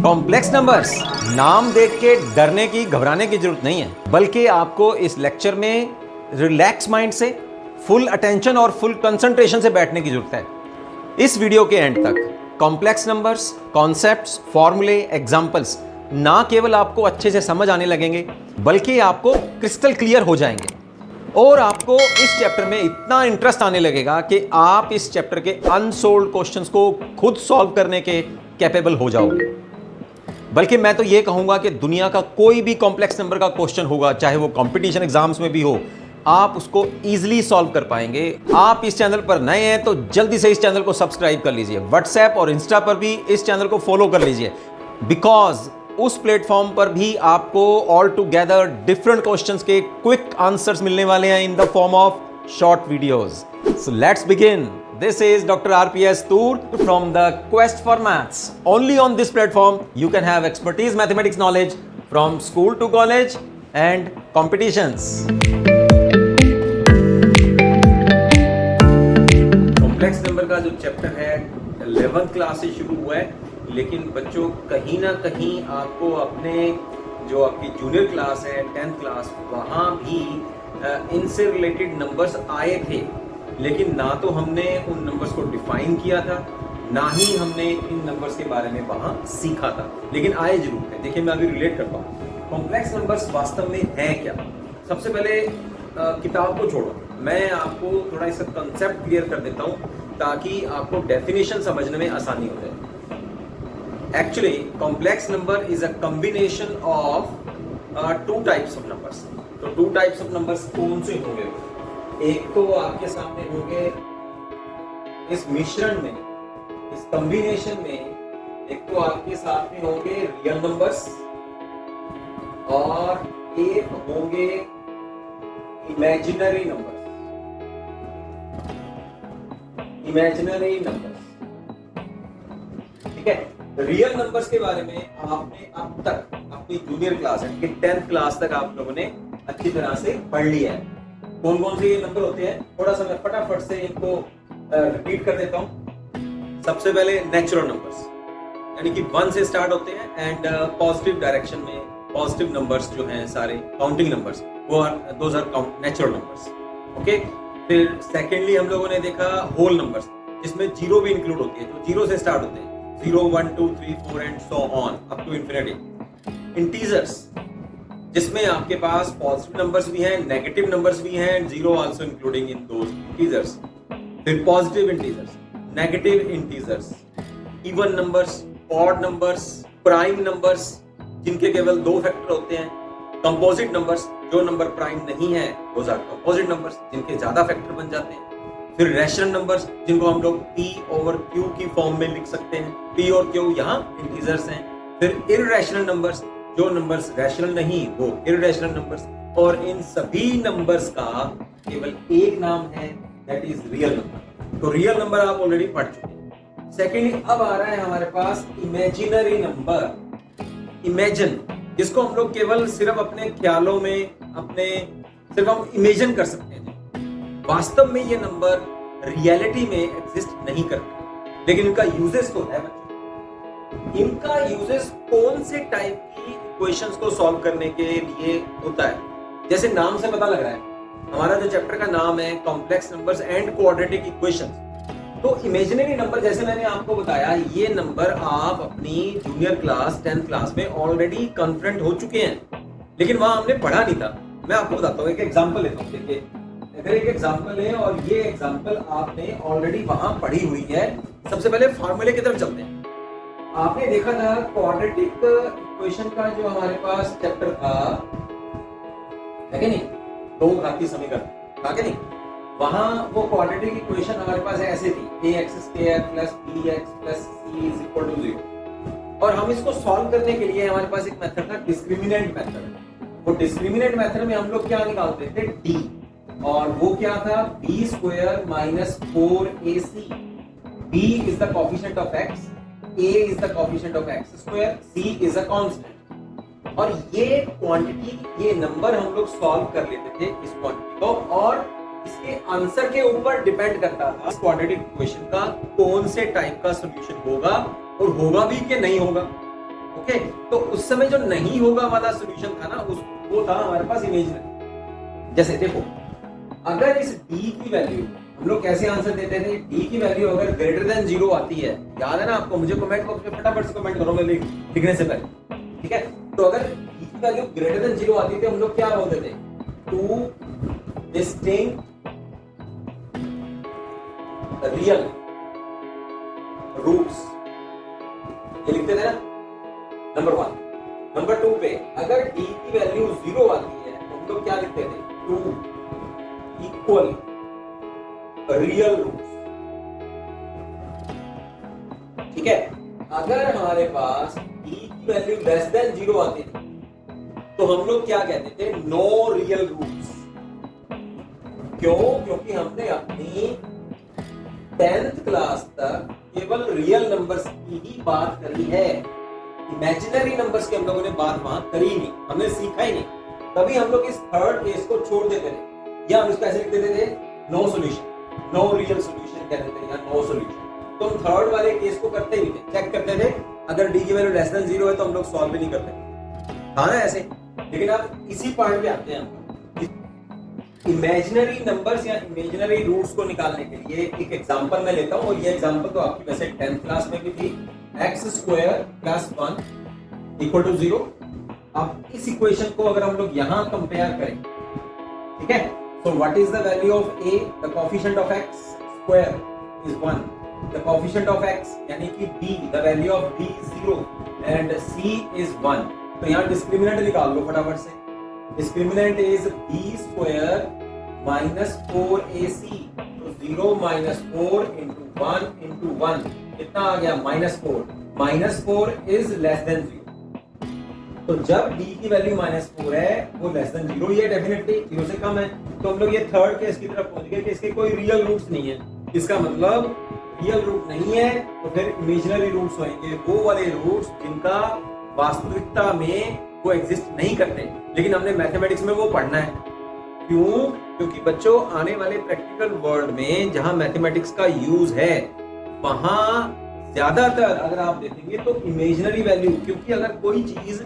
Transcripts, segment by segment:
Complex numbers, नाम देख के डरने की घबराने की जरूरत नहीं है, बल्कि आपको इस लेक्चर में रिलैक्स माइंड से फुल अटेंशन और फुल कंसंट्रेशन से बैठने की जरूरत है। इस वीडियो के एंड तक कॉम्प्लेक्स नंबर्स, कॉन्सेप्ट्स, फॉर्मूले, एग्जांपल्स ना केवल आपको अच्छे से समझ आने लगेंगे, बल्कि आपको क्रिस्टल क्लियर हो जाएंगे और आपको इस चैप्टर में इतना इंटरेस्ट आने लगेगा कि आप इस चैप्टर के अनसोल्व्ड क्वेश्चंस को खुद सॉल्व करने के कैपेबल हो जाओगे। बल्कि मैं तो यह कहूंगा कि दुनिया का कोई भी कॉम्प्लेक्स नंबर का क्वेश्चन होगा, चाहे वो कंपटीशन एग्जाम्स में भी हो, आप उसको इजीली सॉल्व कर पाएंगे। आप इस चैनल पर नए हैं तो जल्दी से इस चैनल को सब्सक्राइब कर लीजिए। व्हाट्सएप और इंस्टा पर भी इस चैनल को फॉलो कर लीजिए, बिकॉज उस प्लेटफॉर्म पर भी आपको ऑल टुगेदर डिफरेंट क्वेश्चंस के क्विक आंसर्स मिलने वाले हैं in the form of short videos. So let's begin. This is Dr. RPS Toor from the Quest for Maths. Only on this platform you can have expertise mathematics knowledge from school to college and competitions. Complex number का जो chapter है 11th class से शुरू हुआ है, लेकिन बच्चों कहीं ना कहीं आपको अपने जो आपकी जूनियर क्लास है 10th क्लास, वहाँ भी इनसे रिलेटेड नंबर्स आए थे, लेकिन ना तो हमने उन नंबर्स को डिफाइन किया था, ना ही हमने इन नंबर्स के बारे में वहां सीखा था, लेकिन आए जरूर है। देखिए मैं अभी रिलेट करता हूँ कॉम्प्लेक्स नंबर्स वास्तव में है क्या। सबसे पहले किताब को छोड़ो, मैं आपको थोड़ा इसका कंसेप्ट क्लियर कर देता हूँ ताकि आपको डेफिनेशन समझने में आसानी हो जाए। Actually complex number is a combination of two types of numbers. तो टू टाइप्स ऑफ नंबर्स कौन से होंगे? एक तो आपके सामने होंगे इस मिश्रण में, इस कॉम्बिनेशन में, एक तो आपके सामने होंगे रियल नंबर्स और एक होंगे इमेजिनरी नंबर्स। इमेजिनरी नंबर्स, ठीक है। रियल नंबर्स के बारे में आपने अब तक अपनी जूनियर क्लास है कि 10th क्लास तक आप लोगों ने अच्छी तरह से पढ़ लिया है। कौन कौन से ये नंबर होते हैं, थोड़ा सा मैं फटाफट से इनको रिपीट कर देता हूं। सबसे पहले नेचुरल नंबर्स, यानी कि 1 से स्टार्ट होते हैं एंड पॉजिटिव डायरेक्शन में पॉजिटिव नंबर्स जो हैं सारे काउंटिंग नंबर्स, वो those are natural numbers, okay. फिर सेकेंडली हम लोगों ने देखा होल नंबर्स, जिसमें जीरो भी इंक्लूड होती है, जो जीरो से स्टार्ट होते हैं, 0 1 2 3 4 and so on up to infinity. Integers, जिसमें आपके पास पॉजिटिव नंबर्स भी हैं, नेगेटिव नंबर्स भी हैं, and zero also including in those integers. फिर positive integers, negative integers, even numbers, odd numbers, prime numbers जिनके केवल 2 फैक्टर होते हैं, कंपोजिट नंबर्स, जो नंबर प्राइम नहीं है वो कंपोजिट नंबर्स जिनके ज्यादा फैक्टर बन जाते हैं। फिर रैशनल नंबर्स, जिनको हम लोग P ओवर Q की फॉर्म में लिख सकते हैं, P और Q यहाँ इंटीजर्स हैं। फिर इररेशनल नंबर्स, जो नंबर्स रैशनल नहीं वो इररेशनल नंबर्स, और इन सभी नंबर्स का केवल एक नाम है, दैट इज रियल नंबर। तो रियल नंबर आप ऑलरेडी पढ़ चुके हैं। सेकेंडली अब आ रहा है हमारे पास इमेजिनरी नंबर। इमेजिन, जिसको हम लोग केवल सिर्फ अपने ख्यालों में, अपने सिर्फ हम इमेजिन कर सकते हैं। वास्तव में ये नंबर रियलिटी में एग्जिस्ट नहीं करते, लेकिन इनका यूजेस तो है। इनका यूजेस कौन से टाइप की इक्वेशंस को सॉल्व करने के लिए होता है? जैसे नाम से पता लग रहा है, हमारा जो चैप्टर का नाम है complex numbers and quadratic equations. तो इमेजिनरी नंबर, जैसे मैंने आपको बताया, ये नंबर आप अपनी जूनियर क्लास 10th क्लास में ऑलरेडी कॉन्फ्रंट हो चुके हैं, लेकिन वहां हमने पढ़ा नहीं था। मैं आपको बताता हूँ, एक एग्जाम्पल लेता हूँ। देखिए, अगर एक एग्जाम्पल है और ये एग्जाम्पल आपने ऑलरेडी वहां पढ़ी हुई है। सबसे पहले फॉर्मूले की तरफ चलते हैं। आपने देखा था क्वाड्रेटिक इक्वेशन का जो हमारे पास चैप्टर था, है कि नहीं, दो घातीय समीकरण था कि नहीं, वहां वो क्वाड्रेटिक इक्वेशन हमारे पास ऐसे थी, ax² plus bx plus c is equal to 0। और हम इसको सॉल्व करने के लिए हमारे पास एक मेथड था, डिस्क्रिमिनेंट मेथड। वो डिस्क्रिमिनेंट मेथड में हम लोग क्या निकालते थे, d, और वो क्या था, b² minus 4ac। b is the coefficient of x, a is the coefficient of x square, c is a constant। और ये क्वांटिटी, ये नंबर हम लोग सॉल्व कर लेते थे इस क्वांटिटी को, और इसके आंसर के ऊपर डिपेंड करता था इस क्वाड्रेटिक इक्वेशन का कौन से टाइप का सॉल्यूशन होगा, और होगा भी कि नहीं होगा। ओके, तो उस समय जो नहीं होगा वाला सोल्यूशन था ना, वो था हमारे पास इमेजिनरी। जैसे देखो, अगर इस d की वैल्यू हम लोग कैसे आंसर देते थे, d की वैल्यू अगर ग्रेटर देन 0 आती है, याद है ना आपको, मुझे कमेंट बॉक्स में फटाफट से कमेंट करो मैं लिखने से पहले, ठीक है। तो अगर d की वैल्यू ग्रेटर देन 0 आती थी, हम लोग क्या बोलते थे, टू डिस्टिंक्ट रियल रूट्स, ये लिखते थे ना, नंबर 1। नंबर 2 पे अगर d की वैल्यू 0 आती है, तो हम लोग क्या लिखते थे, टू इक्वल रियल रूट्स, ठीक है। अगर हमारे पास d की वैल्यू लेस देन 0 आती थी, तो हम लोग क्या कहते थे, नो रियल रूट्स। क्यों? क्योंकि हमने अपनी 10th क्लास तक केवल रियल नंबर्स की ही बात करी है, इमेजिनरी नंबर्स की हम लोगों ने बात वहां करी नहीं, हमने सीखा ही नहीं। तभी हम लोग इस थर्ड केस को छोड़ देते थे, या हम इसको ऐसे लिख देते थे, no solution, no real solution कहते थे, या नो सॉल्यूशन। तो हम थर्ड वाले केस को करते ही नहीं थे, चेक करते थे, अगर डी की वैल्यू लेस देन 0 है तो हम लोग सॉल्व भी नहीं करते, था ना ऐसे। लेकिन अब इसी पॉइंट पे आते हैं हम, इमेजिनरी नंबर्स या इमेजिनरी रूट्स को निकालने के लिए एक एग्जांपल मैं लेता हूं, और ये एग्जांपल तो आपकी वैसे 10th क्लास में भी थी, x² + 1 = 0। अब इस इक्वेशन को अगर हम लोग यहां कंपेयर करें, ठीक है, so what is the value of a, the coefficient of x square is 1, the coefficient of x यानी कि b, the value of b is 0 and c is 1। तो यहाँ डिस्क्रिमिनेंट निकाल लो फटाफट से, डिस्क्रिमिनेंट इज b² - 4ac, तो 0 - 4 × 1 × 1 कितना आ गया, -4, -4 इज लेस देन 0। तो जब d की वैल्यू -4 है, वो लेस देन 0 ही है, डेफिनेटली 0 से कम है। तो हम लोग ये थर्ड केस की तरफ पहुंच गए कि इसके कोई रियल रूट्स नहीं है। इसका मतलब रियल रूट नहीं है, तो फिर इमेजिनरी रूट्स होंगे, वो वाले रूट्स जिनका वास्तविकता में वो एग्जिस्ट नहीं करते, लेकिन हमने मैथमेटिक्स में वो पढ़ना है। क्यों? क्योंकि बच्चों, आने वाले प्रैक्टिकल वर्ल्ड में जहां मैथमेटिक्स का यूज है, वहां ज्यादातर अगर आप देखेंगे तो इमेजिनरी वैल्यू, क्योंकि अगर कोई चीज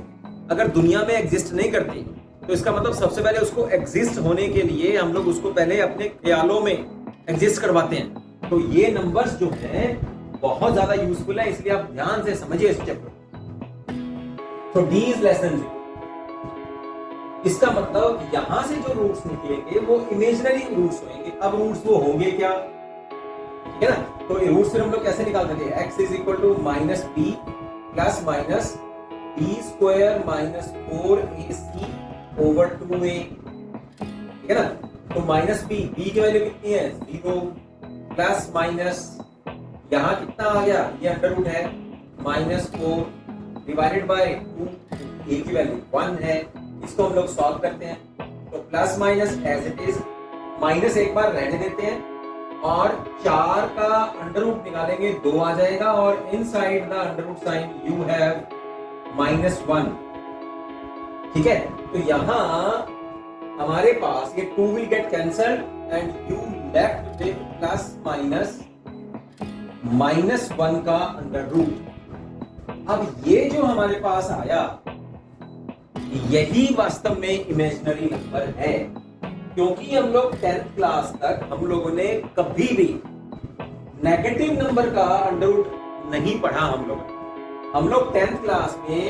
अगर दुनिया में एग्जिस्ट नहीं करती, तो इसका मतलब सबसे पहले उसको एग्जिस्ट होने के लिए हम लोग उसको पहले अपने ख्यालों में एग्जिस्ट करवाते हैं। तो ये नंबर्स जो हैं बहुत ज्यादा यूजफुल है, इसलिए आप ध्यान से समझिए इस चैप्टर। तो d इज लेस देन 0, इसका मतलब यहां से जो रूट्स निकलेंगे वो इमेजिनरी रूट्स होंगे। अब रूट्स वो होंगे क्या, ठीक है ना। तो रूट्स फिर हम लोग कैसे निकालते थे, x = -b + -b² - 4ac/2a, ठीक है ना। तो -b, b की वैल्यू कितनी है, 0, प्लस माइनस यहां कितना आ गया, ये अंडर रूट है, -4 डिवाइडेड बाय 2, a की वैल्यू 1 है। इसको हम लोग सॉल्व करते हैं, तो plus minus as it is, minus एक बार रहने देते हैं, और 4 का अंडर रूट निकालेंगे 2 आ जाएगा, और inside the under root sign you have -1, ठीक है। तो यहां हमारे पास ये 2 will get cancelled and you left with plus minus -1 का अंडर रूट। अब ये जो हमारे पास आया, यही वास्तव में इमेजिनरी नंबर है, क्योंकि हम लोग 10th क्लास तक हम लोगों ने कभी भी नेगेटिव नंबर का अंडर रूट नहीं पढ़ा। हम लोग 10th क्लास में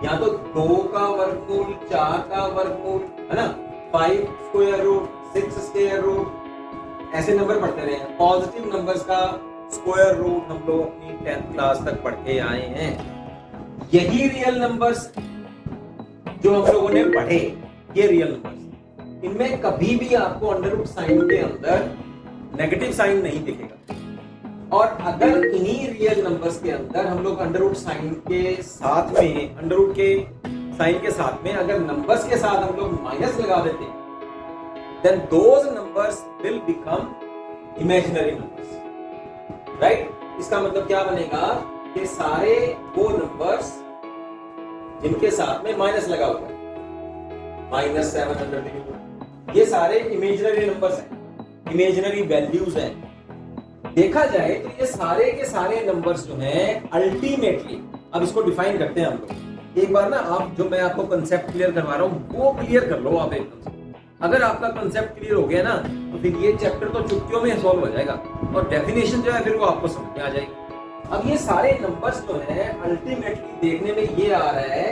या तो 2 का वर्गमूल, 4 का वर्गमूल, है ना, 5 स्क्वायर रूट, 6 स्क्वायर रूट, ऐसे नंबर पढ़ते रहे हैं। पॉजिटिव नंबर्स का स्क्वायर रूट हम लोग अपनी 10th क्लास तक पढ़ के आए हैं। यही रियल नंबर्स जो हम लोगों ने पढ़े, ये रियल नंबर्स, इनमें कभी भी आपको अंडर रूट साइन के अंदर नेगेटिव साइन नहीं दिखेगा। और अगर इन्हीं रियल नंबर्स के अंदर हम लोग अंडर रूट साइन के साथ में, अंडर रूट के साइन के साथ में अगर नंबर्स के साथ हम लोग माइनस लगा देते हैं, then those numbers will become imaginary numbers, right? इसका मतलब क्या बनेगा कि सारे वो नंबर्स जिनके साथ में माइनस लगा हुआ है, -700, ये सारे इमेजिनरी नंबर्स हैं, इमेजिनरी वैल्यूज हैं। देखा जाए तो ये सारे के सारे नंबर्स जो हैं अल्टीमेटली, अब इसको डिफाइन करते हैं हम लोग, एक बार ना आप जो मैं आपको कंसेप्ट क्लियर करवा रहा हूँ वो क्लियर कर लो आप एकदम से। अगर आपका कंसेप्ट क्लियर हो गया ना तो फिर ये चैप्टर तो चुटकियों में सॉल्व हो जाएगा और डेफिनेशन जो है फिर वो आपको समझ में आ जाएगी। अब ये सारे नंबर्स जो है अल्टीमेटली देखने में ये आ रहा है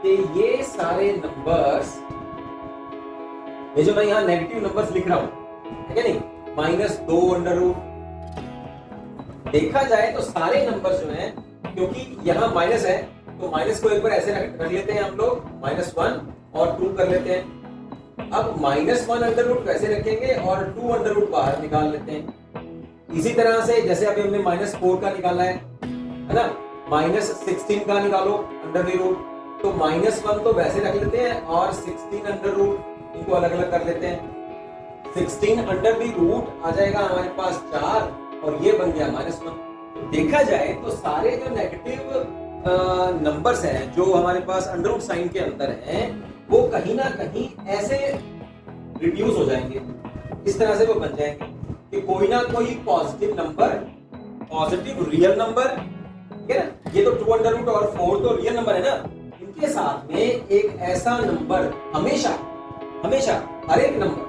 कि ये सारे नंबर्स, ये जो मैं यहाँ नेगेटिव नंबर्स लिख रहा हूँ, ठीक है नहीं, -2 देखा जाए तो सारे नंबर्स जो हैं, क्योंकि यहाँ माइनस है तो माइनस को एक बार ऐसे रख लेते हैं हम लोग, -1 और 2 कर लेते हैं। अब -1 वैसे रखेंगे और 2 बाहर निकाल लेते हैं। इसी तरह से जैसे अभी हमने -4 का निकाला है ना, -16 का निकालो √, तो -1 तो वैसे रख लेते हैं और 16 इनको अलग अलग कर लेते हैं। 16 आ जाएगा हमारे पास 4 और ये बन गया -1। देखा जाए तो सारे जो नेगेटिव नंबर्स हैं जो हमारे पास अंडर साइन के अंदर हैं वो कहीं ना कहीं ऐसे रिड्यूस हो जाएंगे, इस तरह से वो बन जाएंगे कि कोई ना कोई positive number, positive real number, ठीक है ना, ये तो 2 और 4 तो रियल नंबर है ना, इनके साथ में एक ऐसा नंबर हमेशा हमेशा हर एक नंबर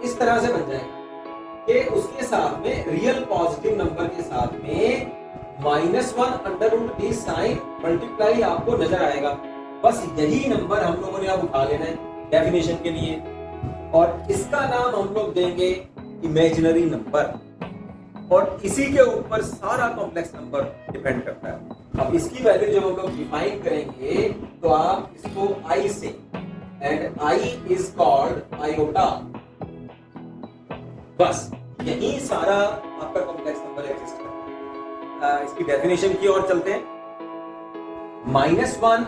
इस तरह से बन जाएगा कि उसके साथ में रियल पॉजिटिव नंबर के साथ में -1 साइन मल्टीप्लाई आपको नजर आएगा। बस यही नंबर हम लोगों ने अब उठा लेना है डेफिनेशन के लिए और इसका नाम हम लोग देंगे इमेजिनरी नंबर और इसी के ऊपर सारा कॉम्प्लेक्स नंबर डिपेंड करता है। अब इसकी वैल्यू जब हम लोग डिफाइन करेंगे तो आप इसको I से, and I is called iota, बस यही सारा आपका कॉम्प्लेक्स नंबर एग्जिस्ट करता है। इसकी डेफिनेशन की ओर चलते हैं। -1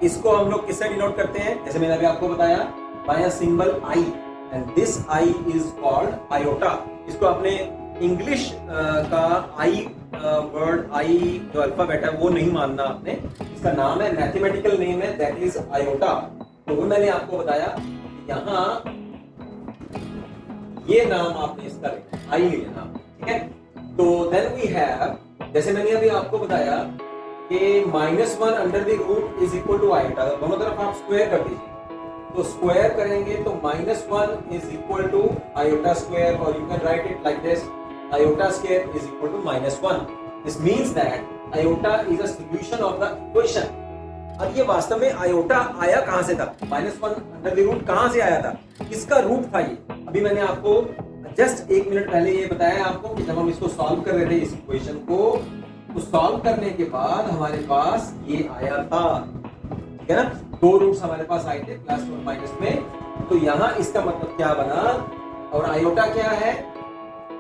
इसको हम लोग किससे डिनोट करते हैं, जैसे मैंने अभी आपको बताया, by a symbol I, and this I is called iota. इसको आपने इंग्लिश का I वर्ड, I जो अल्फाबेट है वो नहीं मानना आपने, इसका नाम है, मैथमेटिकल नेम है, दैट इज आयोटा। तो वो मैंने आपको बताया यहाँ ये नाम आपने इसका लेना, I लेना, ठीक है। तो देन वी हैव, जैसे मैंने अभी आपको बताया कि -1 इज इक्वल टू आयोटा, दोनों तरफ आप स्क्वायर कर दीजिए, तो स्क्वायर करेंगे तो -1 is equal to iota square, और you can write it like this, iota square is equal to -1। This means that iota is a solution of the equation. अब ये वास्तव में आयोटा आया कहां से था, -1 कहां से आया था, किसका रूट था ये? अभी मैंने आपको जस्ट 1 मिनट पहले ये बताया आपको कि जब हम इसको सॉल्व कर रहे थे इस इक्वेशन को, तो सॉल्व करने के बाद हमारे पास ये आया था, ठीक है ना, 2 रूट्स हमारे पास आए थे प्लस और माइनस में। तो यहाँ इसका मतलब क्या बना, और आयोटा क्या है,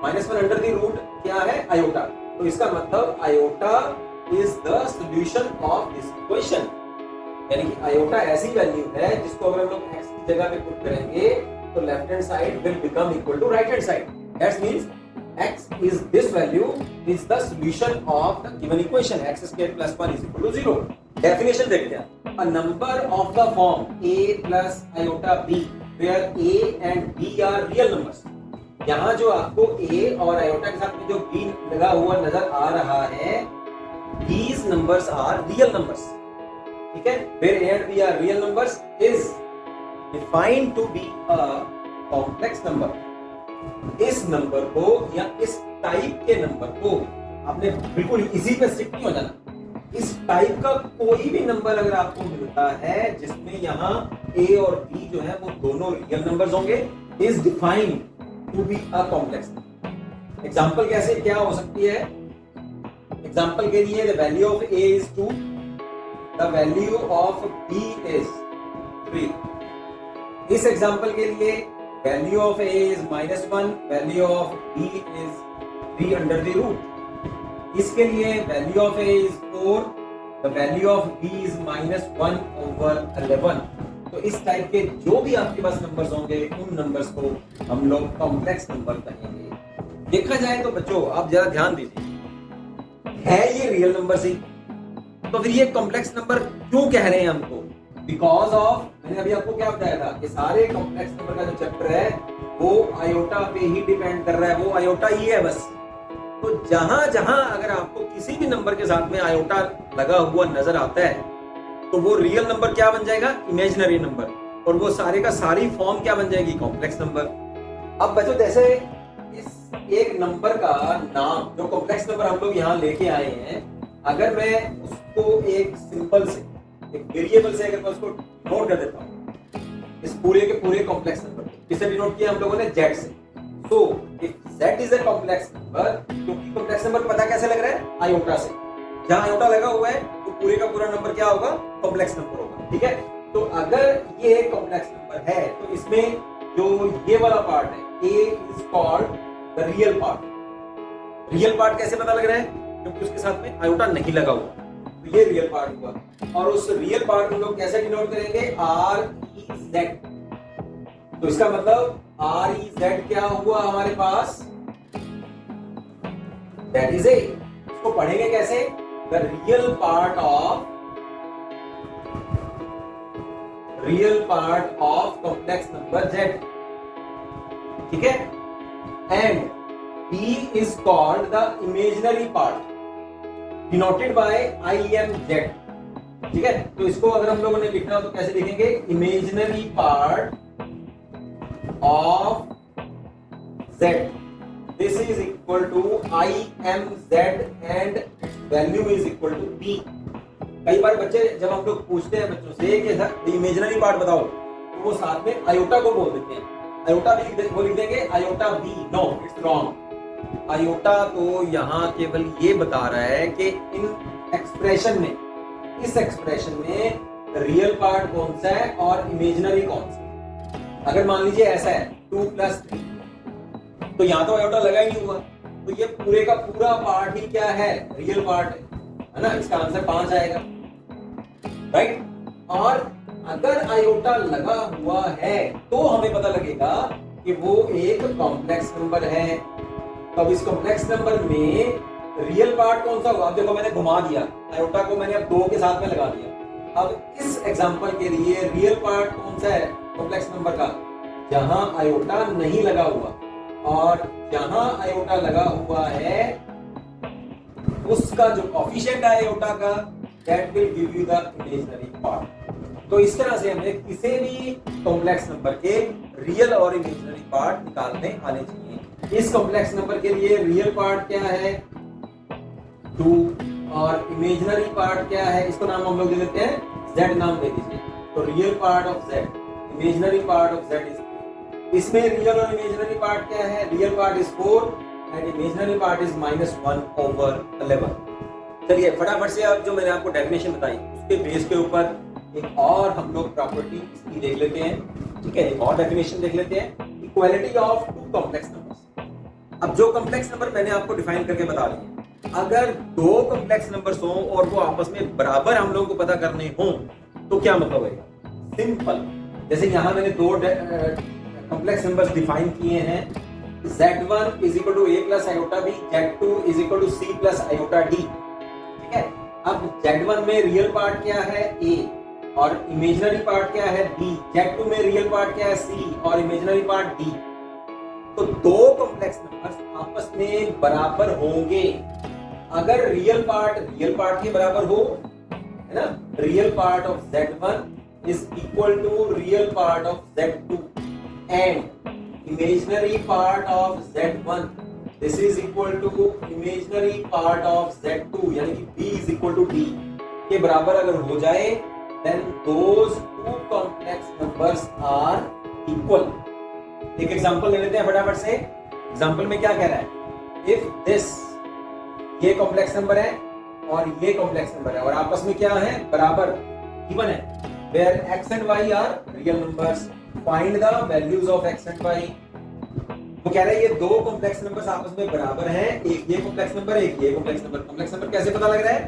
-1 क्या है, आयोटा। तो इसका मतलब iota is the solution of this equation, यानी कि आयोटा ऐसी वैल्यू है जिसको अगर हम लोग x की जगह पे पुट करेंगे तो left hand side will become equal to right hand side. That means x is this value is the solution of the given equation, x square plus 1 is equal to 0। Definition देखते हैं, a number of the form a plus iota b where a and b are real numbers। यहाँ जो आपको a और iota के साथ में जो b लगा हुआ नजर आ रहा है, these numbers are real numbers, ठीक है, where a and b are real numbers is defined to be a complex number। इस नंबर को या इस टाइप के नंबर को आपने बिल्कुल इजी पे स्टिक नहीं हो जाना। इस टाइप का कोई भी नंबर अगर आपको मिलता है जिसमें यहाँ a और b जो है वो दोनों रियल नंबर्स होंगे, is defined to be a complex. Example कैसे क्या हो सकती है, एग्जांपल के लिए the value of a is 2, the value of b is 3। इस एग्जांपल के लिए value of a is -1, value of b is 3 इसके लिए value of a is 4, the value of b is -1/11। तो इस टाइप के जो भी आपके पास नंबर्स होंगे उन नंबर्स को हम लोग कॉम्प्लेक्स नंबर कहेंगे। देखा जाए तो बच्चों आप जरा ध्यान दीजिए, है ये रियल नंबर ही, तो फिर ये कॉम्प्लेक्स नंबर क्यों कह रहे हैं हमको, बिकॉज ऑफ, मैंने अभी आपको क्या बताया था कि सारे कॉम्प्लेक्स नंबर का जो चैप्टर है वो आयोटा पे ही डिपेंड कर रहा है, वो आयोटा ही है बस। तो जहां जहां अगर आपको किसी भी नंबर के साथ में आयोटा लगा हुआ नजर आता है तो वो रियल नंबर क्या बन जाएगा, इमेजिनरी नंबर, और वो सारे का सारी फॉर्म क्या बन जाएगी, कॉम्प्लेक्स नंबर। अब बच्चों जैसे इस एक नंबर का नाम, जो कॉम्प्लेक्स नंबर हम लोग यहाँ लेके आए हैं, अगर मैं उसको एक सिंपल से, एक वेरिएबल से अगर मैं उसको नोट कर देता हूँ, इस पूरे के पूरे कॉम्प्लेक्स नंबर को किससे डिनोट किया हम लोगों ने, z से। So if z is a complex number, क्योंकि कॉम्प्लेक्स नंबर पता कैसे लग रहा है, आयोटा से, जहां आयोटा लगा हुआ है तो पूरे का पूरा नंबर क्या होगा, कॉम्प्लेक्स नंबर होगा। ठीक है, तो अगर ये एक कॉम्प्लेक्स नंबर है तो इसमें जो ये वाला पार्ट है, a is called the real part. Real part कैसे पता लग रहा है, क्योंकि उसके साथ में आयोटा नहीं लगा हुआ, तो ये रियल पार्ट हुआ। और उस रियल पार्ट को लोग कैसे डिनोट करेंगे, आर ई जेड। तो इसका मतलब आर ई जेड क्या हुआ हमारे पास, दैट इज ए, इसको पढ़ेंगे कैसे, the real part of complex number z। ठीक है, and b is called the imaginary part denoted by IMZ। ठीक है, तो इसको अगर हम लोगों ने लिखना हो तो कैसे लिखेंगे, imaginary part of z, this is equal to IMZ and value is equal to b। कई बार बच्चे जब हम लोग पूछते हैं बच्चों से कि इमेजिनरी पार्ट बताओ, तो वो साथ में आयोटा को बोल देते हैं, आयोटा भी वो लिख देंगे iota b। No, it's wrong. Iota तो यहाँ केवल ये बता रहा है कि इन एक्सप्रेशन में, इस एक्सप्रेशन में रियल पार्ट कौन सा है और इमेजिनरी कौन सा है। अगर मान लीजिए ऐसा है 2 + 3, तो यहाँ तो आयोटा लगा ही नहीं हुआ, तो ये पूरे का पूरा पार्ट ही क्या है, रियल पार्ट है ना। इसका आंसर 5 आएगा, राइट। और अगर आयोटा लगा हुआ है तो हमें पता लगेगा कि वो एक कॉम्प्लेक्स नंबर है। तो अब इस कॉम्प्लेक्स नंबर में रियल पार्ट कौन सा होगा, अब देखो मैंने घुमा दिया, आयोटा को मैंने अब 2 के साथ में लगा दिया। अब इस एग्जांपल के लिए रियल पार्ट कौन सा है कॉम्प्लेक्स नंबर का, जहां आयोटा नहीं लगा हुआ, और जहां आयोटा लगा हुआ है उसका जो कोएफिशिएंट है आयोटा का, that will give you the imaginary part. तो इस तरह से हमें किसी भी कॉम्प्लेक्स नंबर के रियल और इमेजिनरी पार्ट निकालने आने चाहिए। इस कॉम्प्लेक्स नंबर के लिए रियल पार्ट क्या है 2 और इमेजिनरी पार्ट क्या है, इसको नाम हम लोग दे देते हैं z, नाम दे दीजिए। तो real part of z, imaginary part of z is, इसमें रियल और इमेजिनरी पार्ट क्या है, real part is 4 and imaginary part is -1/11। चलिए फटाफट से अब जो मैंने आपको डेफिनेशन बताई उसके बेस के ऊपर एक और हम लोग प्रॉपर्टी इसकी देख लेते हैं। ठीक है, एक और डेफिनेशन देख लेते हैं, इक्वालिटी ऑफ 2 कॉम्प्लेक्स नंबर्स। अब जो कॉम्प्लेक्स नंबर मैंने आपको डिफाइन करके बता दिए, अगर 2 कॉम्प्लेक्स नंबर्स हों और वो आपस में बराबर हम लोगों को पता करने हों तो क्या मतलब है, सिंपल। जैसे यहां मैंने 2 कॉम्प्लेक्स नंबर्स डिफाइन किए हैं, z1 = a + iota b, z2 = c + iota d। ठीक है, अब z1 में रियल पार्ट क्या है a और इमेजिनरी पार्ट क्या है b, z2 में रियल पार्ट क्या है c और इमेजिनरी पार्ट d। तो 2 कॉम्प्लेक्स नंबर्स आपस में बराबर होंगे अगर रियल पार्ट के बराबर हो, है ना। Real part of z1 is equal to real part of z2 and imaginary part of z1 this is equal to imaginary part of z2, यानी कि b is equal to d के बराबर अगर हो जाए, then those 2 complex numbers are equal. एक example ले लेते हैं फटाफट से। एग्जांपल में क्या कह रहा है, इफ दिस, ये कॉम्प्लेक्स नंबर है और ये कॉम्प्लेक्स नंबर है और आपस में क्या है, बराबर, इवन है, where x and y are real numbers, find the values of x and y। वो कह रहा है ये 2 कॉम्प्लेक्स नंबर्स आपस में बराबर हैं, एक ये कॉम्प्लेक्स नंबर, एक ये कॉम्प्लेक्स नंबर। कॉम्प्लेक्स नंबर कैसे पता लग रहा है,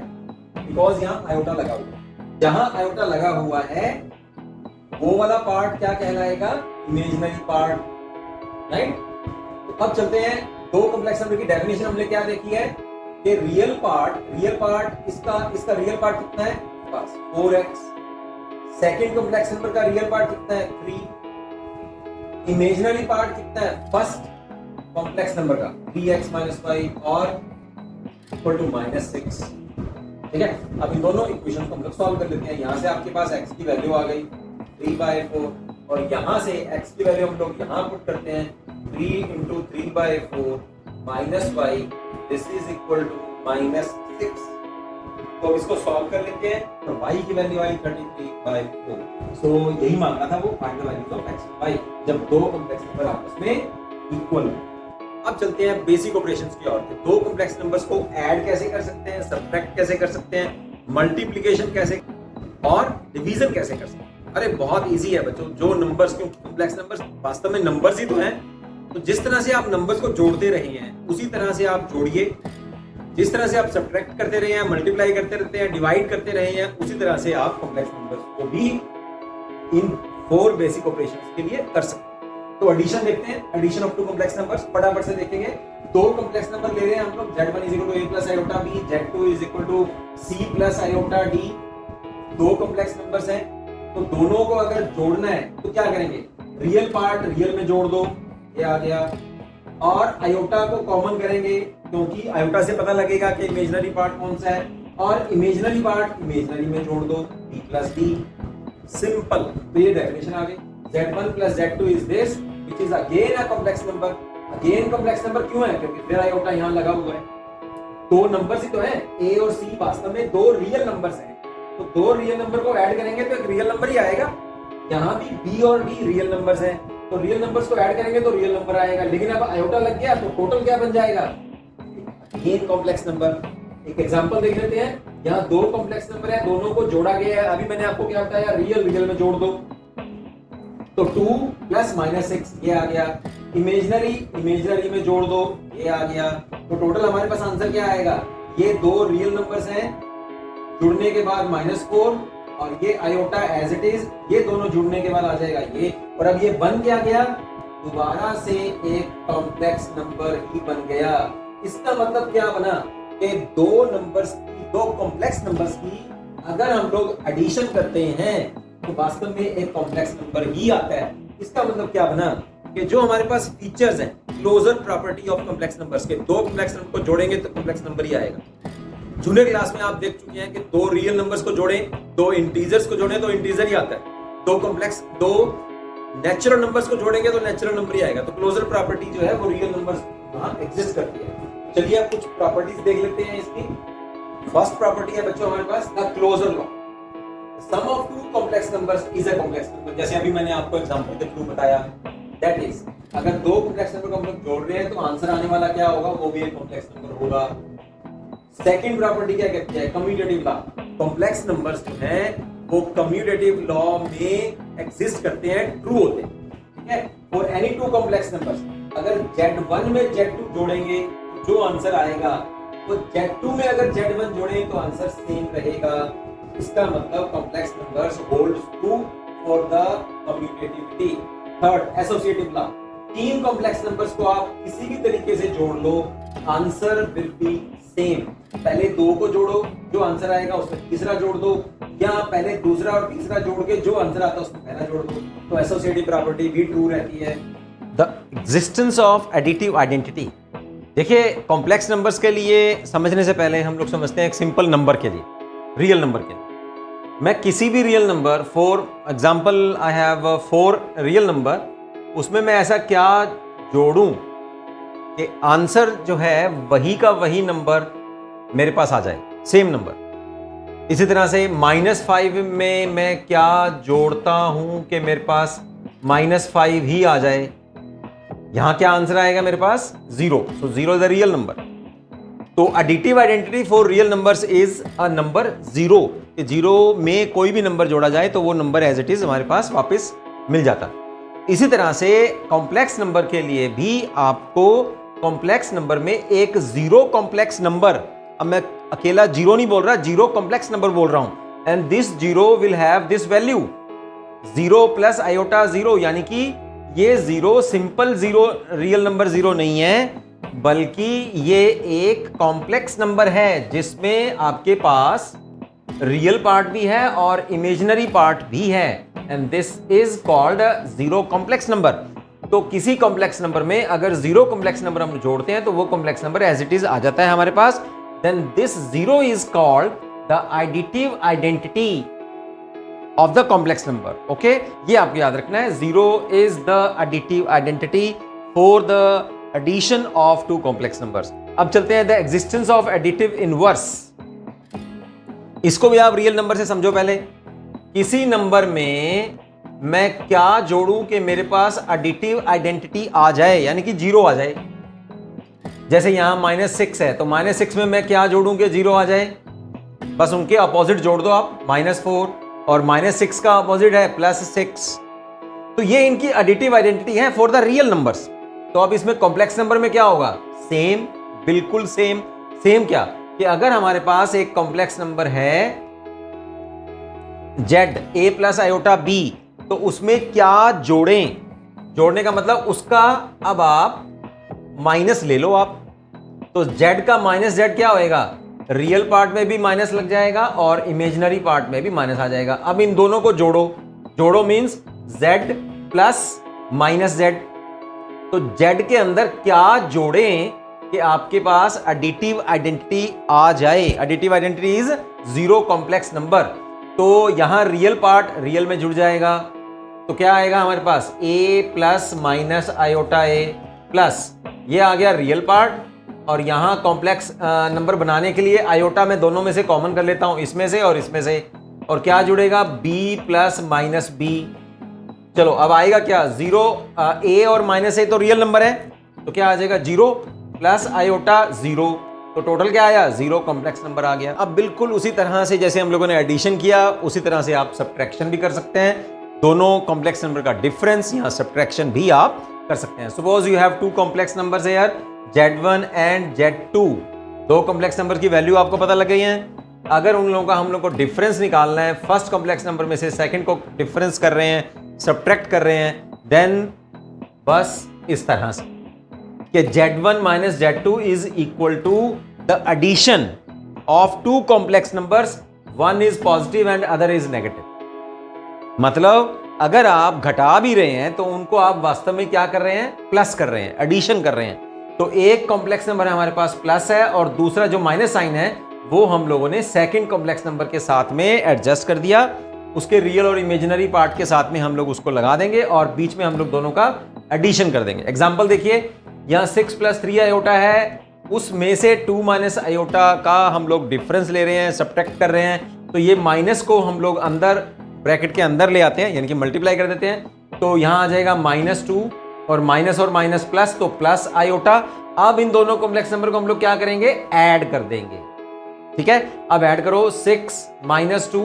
बिकॉज यहाँ आयोटा लगा हुआ है। जहां आयोटा लगा हुआ है वो वाला पार्ट क्या कहलाएगा, इमेजिनरी पार्ट, राइट। तो अब चलते हैं 2 कॉम्प्लेक्स नंबर की डेफिनेशन हमने क्या देखी है कि रियल पार्ट इसका रियल पार्ट कितना है, बस 4x। सेकंड कॉम्प्लेक्स नंबर का रियल पार्ट कितना है, 3। इमेजिनरी पार्ट कितना है फर्स्ट कॉम्प्लेक्स नंबर का, 3x - 5 और इक्वल टू -6। ठीक है। अब इन दोनों इक्वेशन को हम लोग सॉल्व कर लेते हैं। यहाँ से आपके पास x की वैल्यू आ गई 3/4 और यहाँ से x की वैल्यू हम लोग यहाँ पुट करते हैं 3 × 3/4 - y this is equal to -6। तो अब इसको सॉल्व कर लेते हैं। तो y की वैल्यू आई 33/4। सो यही मांगा था वो, find the values of x और y जब दो कॉम्प्लेक्स नंबर आपस में इक्वल हो। अब चलते हैं बेसिक ऑपरेशंस की ओर। दो कॉम्प्लेक्स नंबर्स को ऐड कैसे कर सकते हैं, सब्ट्रैक्ट कैसे कर सकते हैं, मल्टीप्लिकेशन कैसे और डिवीजन कैसे कर सकते हैं। अरे बहुत इजी है बच्चों। जो नंबर्स, क्योंकि कॉम्प्लेक्स नंबर्स वास्तव में नंबर्स ही तो हैं, तो जिस तरह से आप नंबर्स को जोड़ते रहे हैं उसी तरह से आप जोड़िए। जिस तरह से आप सब्ट्रैक्ट करते रहे हैं, मल्टीप्लाई करते रहते हैं, डिवाइड करते रहे हैं, उसी तरह से आप कॉम्प्लेक्स नंबर्स को भी इन 4 बेसिक ऑपरेशंस के लिए कर सकते हैं। तो एडिशन देखते हैं, addition of two complex numbers फटाफट से देखेंगे। दो कॉम्प्लेक्स नंबर ले रहे हैं हम लोग, z1 = a + iota b, z2 = c + iota d। दो कॉम्प्लेक्स नंबर्स हैं, तो दोनों को अगर जोड़ना है तो क्या करेंगे, रियल पार्ट रियल में जोड़ दो, ये आ गया, और आयोटा को कॉमन करेंगे क्योंकि आयोटा से पता लगेगा कि इमेजिनरी पार्ट कौन सा है, और इमेजिनरी पार्ट इमेजिनरी में जोड़ दो, b + d। सिंपल। तो ये डेफिनेशन आ गई। z1 + z2 is this which is again a complex number। Again complex number क्यों है, क्योंकि फिर आयोटा यहाँ लगा हुआ है। दो नंबर्स ही तो हैं, a और c वास्तव में दो रियल नंबर्स हैं। तो दो रियल नंबर को ऐड करेंगे तो एक रियल नंबर ही आएगा। यहाँ भी b और d रियल नंबर्स हैं, तो रियल नंबर्स को ऐड करेंगे तो रियल नंबर आएगा। लेकिन अब आयोटा लग गया तो टोटल क्या बन जाएगा, अगेन कॉम्प्लेक्स नंबर। एक एग्जांपल देख लेते हैं। यहाँ दो कॉम्प्लेक्स नंबर है, दोनों को जोड़ा गया है। अभी मैंने आपको क्या बताया, रियल रियल में जोड़ दो, तो 2 + -6 ये आ गया। इमेजिनरी इमेजिनरी में जोड़ दो, ये आ गया। तो टोटल हमारे पास आंसर क्या आएगा, ये दो रियल नंबर्स हैं, जुड़ने के बाद -4 और ये आयोटा एज इट इज, ये दोनों जुड़ने के बाद आ जाएगा ये। और अब ये बन क्या गया, दोबारा से एक कॉम्प्लेक्स नंबर ही बन गया। इसका मतलब क्या बना कि दो नंबर्स की, दो कॉम्प्लेक्स नंबर्स की अगर हम लोग एडिशन करते हैं तो वास्तव में एक कॉम्प्लेक्स नंबर ही आता है। इसका मतलब क्या बना कि जो हमारे पास फीचर्स हैं, closure property of complex numbers के, दो कॉम्प्लेक्स नंबर को जोड़ेंगे तो कॉम्प्लेक्स नंबर ही आएगा। जूनियर क्लास में आप देख चुके हैं कि दो रियल नंबर्स को जोड़ें, दो इंटीजर्स को जोड़ें तो इंटीजर ही आता है। दो नेचुरल नंबर्स को जोड़ेंगे तो नेचुरल नंबर ही आएगा। तो क्लोजर प्रॉपर्टी जो है वो रियल नंबर्स वहां एग्जिस्ट करती है। चलिए अब कुछ प्रॉपर्टीज देख लेते हैं इसकी। फर्स्ट प्रॉपर्टी है बच्चों हमारे पास the closure law. Sum of two complex numbers is a complex number. जैसे अभी मैंने आपको एग्जांपल के थ्रू बताया, दैट इज अगर दो कॉम्प्लेक्स नंबर को हम लोग जोड़ रहे हैं तो आंसर आने वाला क्या होगा, वो भी एक कॉम्प्लेक्स नंबर होगा। सेकंड प्रॉपर्टी क्या कहती है, कम्यूटेटिव लॉ। कॉम्प्लेक्स नंबर्स जो हैं वो कम्यूटेटिव लॉ में एग्जिस्ट करते हैं, ट्रू होते हैं, ठीक है। For any two complex numbers, अगर Z1 में Z2 जोड़ेंगे तो जो आंसर आएगा वो Z2 में अगर Z1 जोड़ें तो आंसर सेम रहेगा। इसका मतलब complex numbers holds true for the commutativity. Third, associative law. तीन कॉम्प्लेक्स नंबर्स को आप किसी भी तरीके से जोड़ लो, आंसर विल बी सेम। पहले दो को जोड़ो, जो आंसर आएगा उसमें तीसरा जोड़ दो, या पहले दूसरा और तीसरा जोड़ के जो आंसर आता है उसमें पहला जोड़ दो। तो एसोसिएटिव प्रॉपर्टी भी ट्रू रहती है। The existence of additive identity. देखिए, कॉम्प्लेक्स नंबर्स के लिए समझने से पहले हम लोग समझते हैं एक सिंपल नंबर के लिए, रियल नंबर के लिए। मैं किसी भी real number, for example I have 4 real number, उसमें मैं ऐसा क्या जोड़ूं कि आंसर जो है वही का वही नंबर मेरे पास आ जाए, सेम नंबर। इसी तरह से -5 में मैं क्या जोड़ता हूं कि मेरे पास -5 ही आ जाए। यहां क्या आंसर आएगा मेरे पास, 0। सो 0 इज अ रियल नंबर। तो additive identity for real numbers is a number 0। 0 में कोई भी नंबर जोड़ा जाए तो वो नंबर एज इट इज हमारे पास वापस मिल जाता। इसी तरह से कॉम्प्लेक्स नंबर के लिए भी आपको कॉम्प्लेक्स नंबर में एक 0 कॉम्प्लेक्स नंबर, अब मैं अकेला 0 नहीं बोल रहा, 0 कॉम्प्लेक्स नंबर बोल रहा हूं, and this 0 will have this value 0 + iota 0, यानी कि ये 0 सिंपल 0 रियल नंबर 0 नहीं है, बल्कि ये एक कॉम्प्लेक्स नंबर है जिसमें आपके पास रियल पार्ट भी है और इमेजिनरी पार्ट भी है, and this is called 0 complex number. तो किसी कॉम्प्लेक्स नंबर में अगर 0 कॉम्प्लेक्स नंबर हम जोड़ते हैं तो वो complex number as it is आ जाता है हमारे पास, then this 0 is called the additive identity of the complex number. Okay, ये आपको याद रखना है। 0 is the additive identity for the addition of two complex numbers. अब चलते हैं the existence of additive inverse. इसको भी आप रियल नंबर से समझो। पहले किसी नंबर में मैं क्या जोड़ूं कि मेरे पास एडिटिव आइडेंटिटी आ जाए, यानी कि 0 आ जाए। जैसे यहां -6 है, तो -6 में मैं क्या जोड़ूं कि 0 आ जाए? बस उनके अपोजिट जोड़ दो आप, -4, और -6 का अपोजिट है +6। तो ये इनकी एडिटिव आइडेंटिटी है फॉर द रियल नंबर्स। तो अब इसमें कॉम्प्लेक्स नंबर में क्या होगा? सेम, बिल्कुल सेम। सेम क्या कि अगर हमारे पास एक कॉम्प्लेक्स नंबर है z a + i b, तो उसमें क्या जोड़ें? जोड़ने का मतलब उसका अब आप माइनस ले लो आप। तो z का -z क्या होएगा? रियल पार्ट में भी माइनस लग जाएगा और इमेजिनरी पार्ट में भी माइनस आ जाएगा। अब इन दोनों को जोड़ो। जोड़ो मींस z + -z। तो z के अंदर क्या जोड़ें कि आपके पास एडिटिव आइडेंटिटी आ जाए? Additive identity is 0 complex number. तो यहां रियल पार्ट रियल में जुड़ जाएगा। तो क्या आएगा हमारे पास? a + -i प्लस ये आ गया रियल पार्ट, और यहां कॉम्प्लेक्स नंबर बनाने के लिए आयोटा में दोनों में से कॉमन कर लेता हूं, इसमें से और इसमें से, और क्या जुड़ेगा? b + -b। चलो अब आएगा क्या? 0 a और -a तो रियल नंबर है, तो क्या आ जाएगा? 0 + i 0। तो टोटल क्या आया? 0 कॉम्प्लेक्स नंबर आ गया। अब बिल्कुल उसी तरह से जैसे हम लोगों ने एडिशन किया, उसी तरह से आप सब्ट्रैक्शन भी कर सकते हैं। दोनों कॉम्प्लेक्स नंबर का डिफरेंस या सब्ट्रैक्शन भी आप कर सकते हैं। Suppose you have two complex numbers here, z1 and z2। दो कॉम्प्लेक्स नंबर की वैल्यू आपको पता लग गई है। अगर उन लोगों का हम लोग को डिफरेंस निकालना है, फर्स्ट कॉम्प्लेक्स नंबर में से सेकंड को डिफरेंस कर रहे हैं, सब्ट्रैक्ट कर रहे हैं, देन बस इस तरह से कि z1 - z2 is equal to the addition of two complex numbers, one is positive and other is negative. मतलब अगर आप घटा भी रहे हैं तो उनको आप वास्तव में क्या कर रहे हैं? प्लस कर रहे हैं, एडिशन कर रहे हैं। तो एक कॉम्प्लेक्स नंबर हमारे पास प्लस है और दूसरा जो माइनस साइन है वो हम लोगों ने सेकंड कॉम्प्लेक्स नंबर के साथ में एडजस्ट कर दिया। उसके रियल और इमेजिनरी पार्ट के साथ में हम लोग उसको लगा देंगे और बीच में हम लोग दोनों का एडिशन कर देंगे। एग्जाम्पल देखिए, यहाँ 6 + 3 i है, उसमें से 2 - i का हम लोग डिफरेंस ले रहे हैं, सब्ट्रैक्ट कर रहे हैं। तो ये माइनस को हम लोग अंदर ब्रैकेट के अंदर ले आते हैं, यानी कि मल्टीप्लाई कर देते हैं। तो यहाँ आ जाएगा -2 और माइनस प्लस, तो +i। अब इन दोनों कॉम्प्लेक्स नंबर को हम लोग क्या करेंगे? ऐड कर देंगे। ठीक है, अब ऐड करो 6 - 2,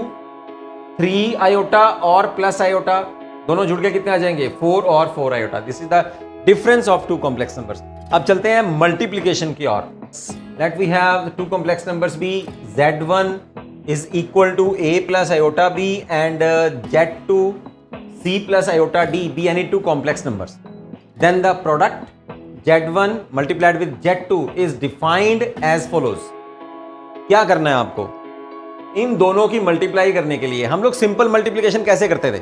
3i और +i, दोनों जुड़ के कितने आ जाएंगे? 4 और 4i। This is the difference of two complex numbers. अब चलते हैं मल्टीप्लीकेशन की ओर। Let we have two complex numbers be, z1 is equal to a + i b and z2 c + i d be any two complex numbers. Then the product z1 multiplied with z2 is defined as follows. क्या करना है आपको? इन दोनों की multiply करने के लिए हम लोग सिंपल मल्टीप्लिकेशन कैसे करते थे?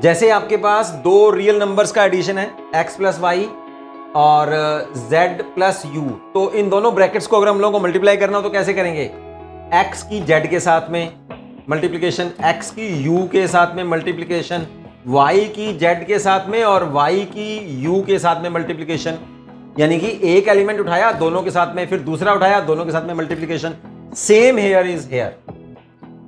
जैसे आपके पास दो रियल नंबर्स का एडिशन है, x + y और z + u, तो इन दोनों ब्रैकेट्स को अगर हम लोगों को मल्टीप्लाई करना हो तो कैसे करेंगे? x की z के साथ में मल्टीप्लिकेशन, x की u के साथ में मल्टीप्लिकेशन, y की z के साथ में और y की u के साथ में मल्टीप्लिकेशन। यानी कि एक एलिमेंट उठाया दोनों के साथ में, फिर दूसरा उठाया दोनों के साथ में multiplication. Same here is here.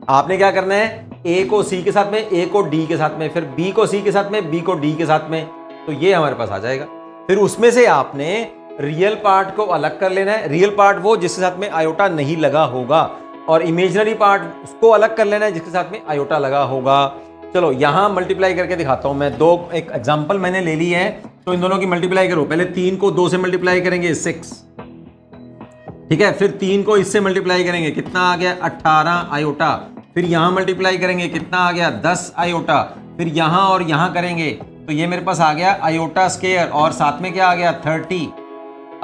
आपने क्या करना है? a को c के साथ में, a को d के साथ में, फिर b को c के साथ में, b को d के साथ में, तो ये हमारे पास आ जाएगा। फिर उसमें से आपने रियल पार्ट को अलग कर लेना है। रियल पार्ट वो जिसके साथ में आयोटा नहीं लगा होगा, और इमेजिनरी पार्ट उसको अलग कर लेना है जिसके साथ में आयोटा लगा होगा। चलो यहां मल्टीप्लाई करके दिखाता हूं मैं। एक एग्जांपल मैंने ले ली है, तो इन दोनों की मल्टीप्लाई करो। पहले 3 को 2 से मल्टीप्लाई करेंगे, 6। ठीक है, फिर 3 को इससे मल्टीप्लाई करेंगे, कितना आ गया? 18 i। फिर यहां मल्टीप्लाई करेंगे, कितना आ गया? 10 i। फिर यहां और यहां करेंगे तो ये मेरे पास आ गया i², और साथ में क्या आ गया? 30।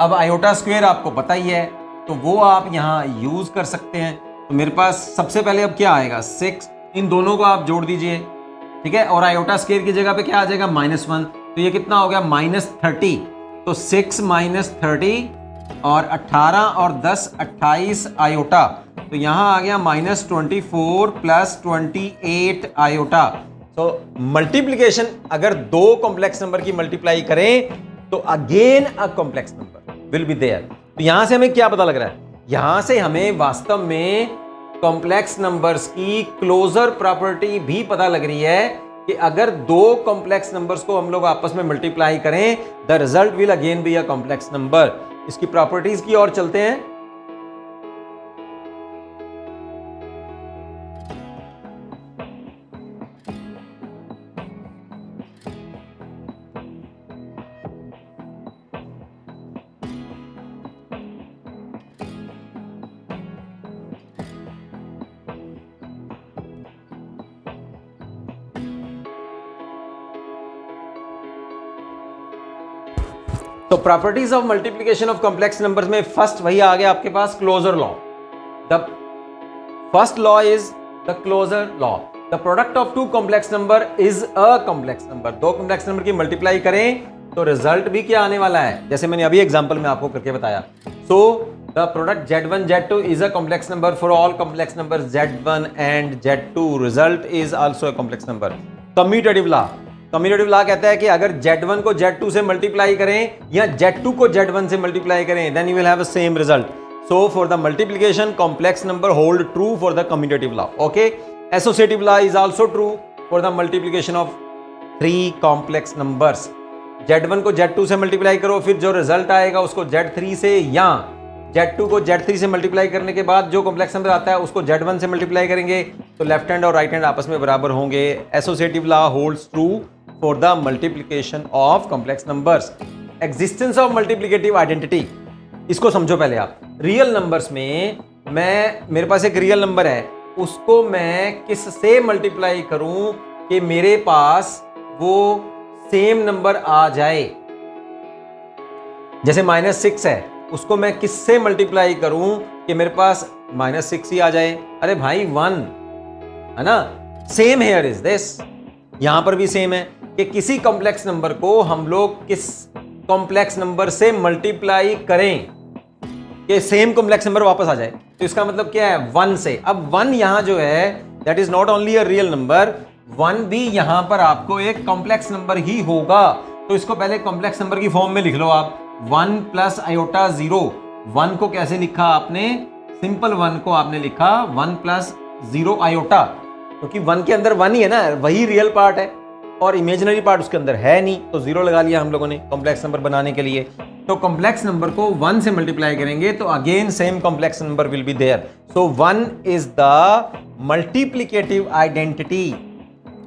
अब i² आपको पता ही है, तो वो आप यहां यूज कर सकते हैं। तो मेरे पास सबसे पहले अब क्या आएगा? 6। इन दोनों को आप जोड़ दीजिए, ठीक है, और i² की जगह पे क्या आ जाएगा? -1। तो ये कितना हो गया? -30। तो 6 - 30 और 18 और 10 28 आयोटा, तो यहाँ आ गया -24 प्लस 28 आयोटा। तो मल्टीप्लीकेशन अगर दो कॉम्प्लेक्स नंबर की मल्टीप्लाई करें तो again a complex number will be there. तो यहां से हमें क्या पता लग रहा है, यहां से हमें वास्तव में कॉम्प्लेक्स नंबर्स की क्लोजर प्रॉपर्टी भी पता लग रही है कि अगर दो कॉम्प्लेक्स नंबर्स को हम लोग आपस में मल्टीप्लाई करें the result will again be a complex number. इसकी प्रॉपर्टीज की ओर चलते हैं। तो properties of multiplication of complex numbers में फर्स्ट वही आ गया आपके पास, closure law. The first law is the closure law. The product of two complex number is a complex number. दो कॉम्प्लेक्स नंबर की मल्टीप्लाई करें तो रिजल्ट भी क्या आने वाला है, जैसे मैंने अभी एग्जांपल में आपको करके बताया। So the product Z1 Z2 is a complex number for all complex number Z1 and Z2। Result is also a complex number. Commutative law, commutative law कहता है कि अगर Z1 को Z2 से मल्टीप्लाई करें या Z2 को Z1 से मल्टीप्लाई करें then you will have a same result. So for the multiplication complex number hold true for the commutative law. Okay, associative law is also true for the multiplication of three complex numbers. Z1 को Z2 से multiply करो, फिर जो result आएगा उसको Z3 से, या Z2 को Z3 से मल्टीप्लाई करने के बाद जो कॉम्प्लेक्स नंबर आता है उसको Z1 से मल्टीप्लाई करेंगे तो लेफ्ट हैंड और राइट हैंड आपस में बराबर होंगे। Associative law holds true for the multiplication of complex numbers. Existence of multiplicative identity, इसको समझो पहले आप। रियल नंबर्स में मेरे पास एक रियल नंबर है, उसको मैं किससे मल्टीप्लाई करूं कि मेरे पास वो सेम नंबर आ जाए। जैसे -6 है, उसको मैं किससे मल्टीप्लाई करूं कि मेरे पास -6 ही आ जाए। अरे भाई 1 है ना, सेम हेयर इज दिस। यहां पर भी सेम है कि किसी कॉम्प्लेक्स नंबर को हम लोग किस कॉम्प्लेक्स नंबर से मल्टीप्लाई करें कि सेम कॉम्प्लेक्स नंबर वापस आ जाए। तो इसका मतलब क्या है, 1 से। अब 1 यहां जो है that is not only a real number, 1 भी यहां पर आपको एक कॉम्प्लेक्स नंबर ही होगा। तो इसको पहले कॉम्प्लेक्स नंबर की फॉर्म में लिख लो आप, 1 प्लस आयोटा 0। 1 को कैसे लिखा आपने, सिंपल 1 को आपने लिखा 1 प्लस 0 आयोटा, क्योंकि 1 के अंदर 1 ही है ना, वही रियल पार्ट है और इमेजिनरी पार्ट उसके अंदर है नहीं, तो 0 लगा लिया हम लोगों ने कॉम्प्लेक्स नंबर बनाने के लिए। तो कॉम्प्लेक्स नंबर को 1 से मल्टीप्लाई करेंगे तो again same complex number will be there. So 1 is the multiplicative identity,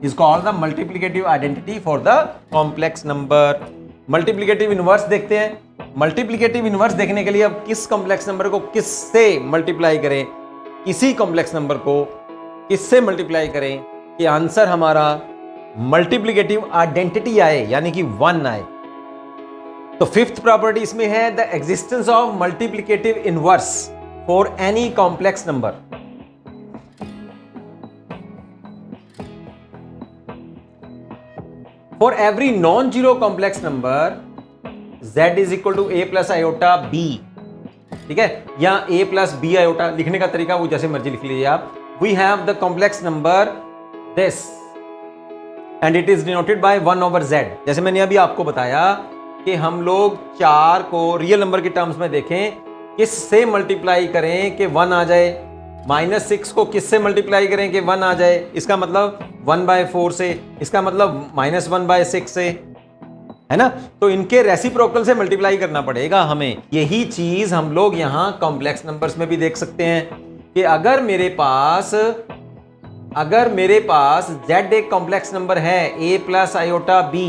is called the multiplicative identity for the complex number। Multiplicative inverse देखते हैं। मल्टीप्लिकेटिव इनवर्स देखने के लिए अब किस कॉम्प्लेक्स नंबर को किससे मल्टीप्लाई करें, किसी कॉम्प्लेक्स नंबर को किससे मल्टीप्लाई करें कि आंसर हमारा मल्टीप्लिकेटिव आइडेंटिटी आए, यानी कि 1 आए। तो फिफ्थ प्रॉपर्टी इसमें है the existence of multiplicative inverse for any complex number. For every non-zero complex number, z is equal to a plus iota b, ठीक है, या a plus b iota, लिखने का तरीका वो जैसे मर्जी लिख लीजिए आप। We have the complex number this and it is denoted by 1 over z। जैसे मैंने अभी आपको बताया कि हम लोग 4 को रियल नंबर के टर्म्स में देखें, किससे मल्टीप्लाई करें कि 1 आ जाए, -6 को किससे मल्टीप्लाई करें कि 1 आ जाए, इसका मतलब 1/4 से, इसका मतलब -1/6 से, है ना। तो इनके रेसिप्रोकल से मल्टीप्लाई करना पड़ेगा हमें। यही चीज हम लोग यहां कॉम्प्लेक्स नंबर्स में भी देख सकते हैं कि अगर मेरे पास z एक कॉम्प्लेक्स नंबर है a प्लस आयोटा b,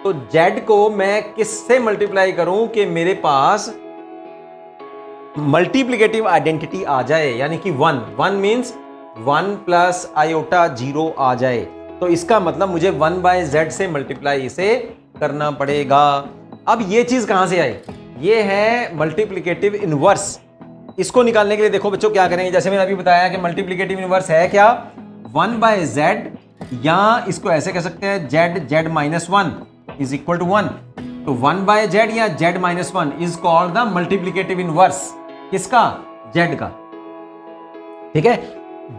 तो z को मैं किससे मल्टीप्लाई करूं कि मेरे पास मल्टीप्लिकेटिव आइडेंटिटी आ जाए, यानी कि 1 मींस 1 प्लस आयोटा 0 आ जाए। तो इसका मतलब मुझे 1/z से मल्टीप्लाई इसे करना पड़ेगा। अब ये चीज कहां से आई, ये है मल्टीप्लिकेटिव इनवर्स। इसको निकालने के लिए देखो बच्चों क्या करेंगे, जैसे मैंने अभी बताया कि मल्टीप्लिकेटिव इनवर्स है क्या, 1/z, या इसको ऐसे कह सकते हैं z - 1 इज इक्वल टू 1। तो 1/z या z-1 is called the multiplicative inverse किसका? z का। ठीक है,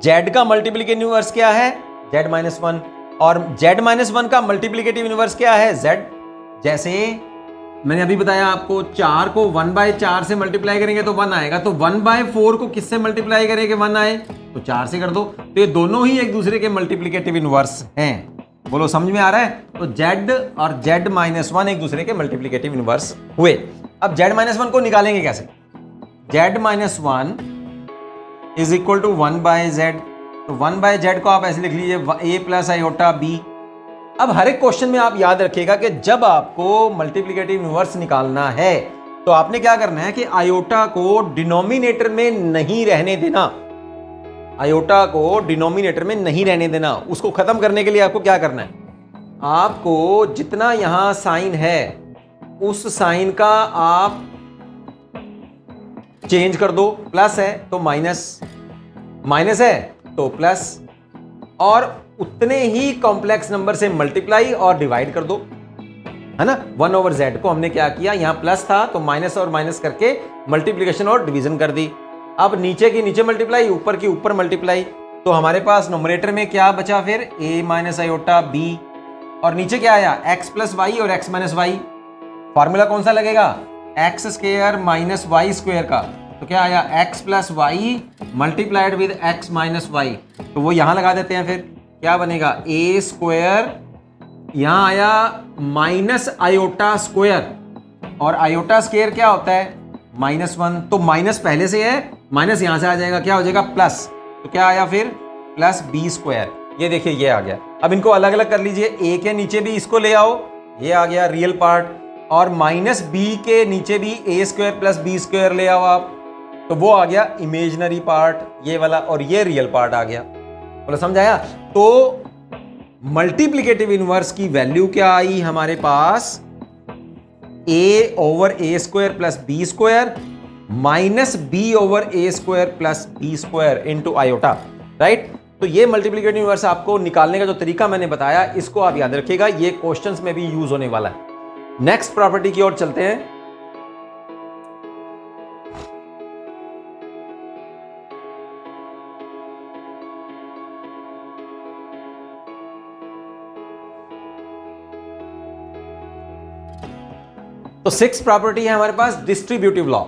z का मल्टीप्लिकेटिव इनवर्स क्या है? z-1, और z-1 का मल्टीप्लिकेटिव इनवर्स क्या है? z। जैसे मैंने अभी बताया आपको, 4 को 1/4 से मल्टीप्लाई करेंगे तो 1 आएगा, तो 1/4 को किससे मल्टीप्लाई करेंगे 1 आए? तो 4 से कर दो। तो ये दोनों ही एक दूसरे के मल्टीप्लिकेटिव इनवर्स हैं। बोलो समझ में आ रहा है? तो z और z-1 एक दूसरे के मल्टीप्लिकेटिव इनवर्स हुए। अब z-1 को निकालेंगे कैसे? z-1 is equal to 1/z। तो 1/z को आप ऐसे लिख लीजिए a प्लस आयोटा b। अब हर एक क्वेश्चन में आप याद रखिएगा कि जब आपको मल्टीप्लिकेटिव इनवर्स निकालना है तो आपने क्या करना है कि आयोटा को डिनोमिनेटर में नहीं रहने देना। आयोटा को डिनोमिनेटर में नहीं रहने देना। उसको खत्म करने के लिए आपको क्या करना है? आपको जितना यहां साइन है उस साइन का आप चेंज कर दो। प्लस है तो माइनस, माइनस है तो प्लस, और उतने ही कॉम्प्लेक्स नंबर से मल्टीप्लाई और डिवाइड कर दो, है ना। 1/z को हमने क्या किया, यहां प्लस था तो माइनस और माइनस करके मल्टीप्लिकेशन और डिवीजन कर दी। अब नीचे की नीचे मल्टीप्लाई, ऊपर की ऊपर मल्टीप्लाई। तो हमारे पास नोमिनेटर में क्या बचा फिर? a माइनस आयोटा b, और नीचे क्या आया? x प्लस वाई और x माइनस वाई। फॉर्मूला कौन सा लगेगा? X square minus y square का। तो क्या आया? x plus y multiplied with x minus y. तो वो यहां लगा देते हैं। फिर क्या बनेगा? a स्क्वायर, यहां आया माइनस आयोटा स्क्वायर, और आयोटा स्क्वायर क्या होता है? -1। तो माइनस पहले से है, माइनस यहां से आ जाएगा, क्या हो जाएगा? प्लस। तो क्या आया फिर? Plus b square. ये देखिए ये आ गया। अब इनको अलग अलग कर लीजिए, a के नीचे भी इसको ले आओ, ये आ गया रियल पार्ट, और माइनस b के नीचे भी a square plus b square ले आओ आप, तो वो आ गया इमेजिनरी पार्ट ये वाला, और ये रियल पार्ट आ गया। बोलो समझ आया? तो मल्टीप्लिकेटिव इनवर्स की वैल्यू क्या आई हमारे पास? a over a square plus b square minus b over a square plus b square into iota, right. तो ये मल्टीप्लिकेटिव इनवर्स आपको निकालने का जो तरीका मैंने बताया, इसको आप याद रखिएगा, ये क्वेश्चंस में भी यूज होने वाला है। नेक्स्ट प्रॉपर्टी की ओर चलते हैं। तो 6th प्रॉपर्टी है हमारे पास distributive law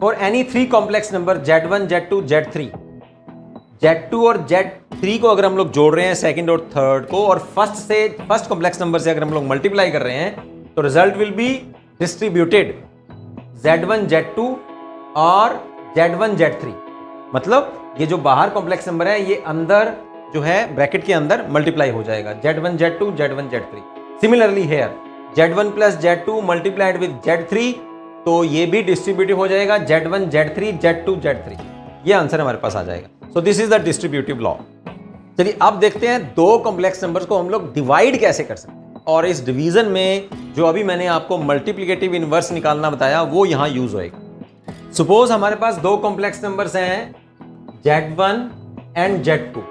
for any 3 complex number Z1, Z2, Z3। Z2 और Z3 को अगर हम लोग जोड़ रहे हैं, सेकंड और थर्ड को, और फर्स्ट कॉम्प्लेक्स नंबर से अगर हम लोग मल्टीप्लाई कर रहे हैं, तो result will be distributed Z1, Z2 और Z1, Z3। मतलब ये जो बाहर कॉम्प्लेक्स नंबर है, ये अंदर जो है ब्रैकेट के अंदर मल्टीप्लाई हो जाएगा, Z1, Z2, Z1, Z3। Similarly here Z1 plus Z2 multiplied with Z3, तो ये भी डिस्ट्रीब्यूटिव हो जाएगा, Z1, Z3, Z2, Z3। ये आंसर हमारे पास आ जाएगा। सो this is the distributive law. चलिए अब देखते हैं दो कॉम्प्लेक्स नंबर्स को हम लोग डिवाइड कैसे कर सकते हैं, और इस डिवीजन में जो अभी मैंने आपको मल्टीप्लिकेटिव इनवर्स निकालना बताया वो यहां यूज होएगा। सपोज हमारे पास दो कॉम्प्लेक्स नंबर्स हैं Z1 एंड Z2,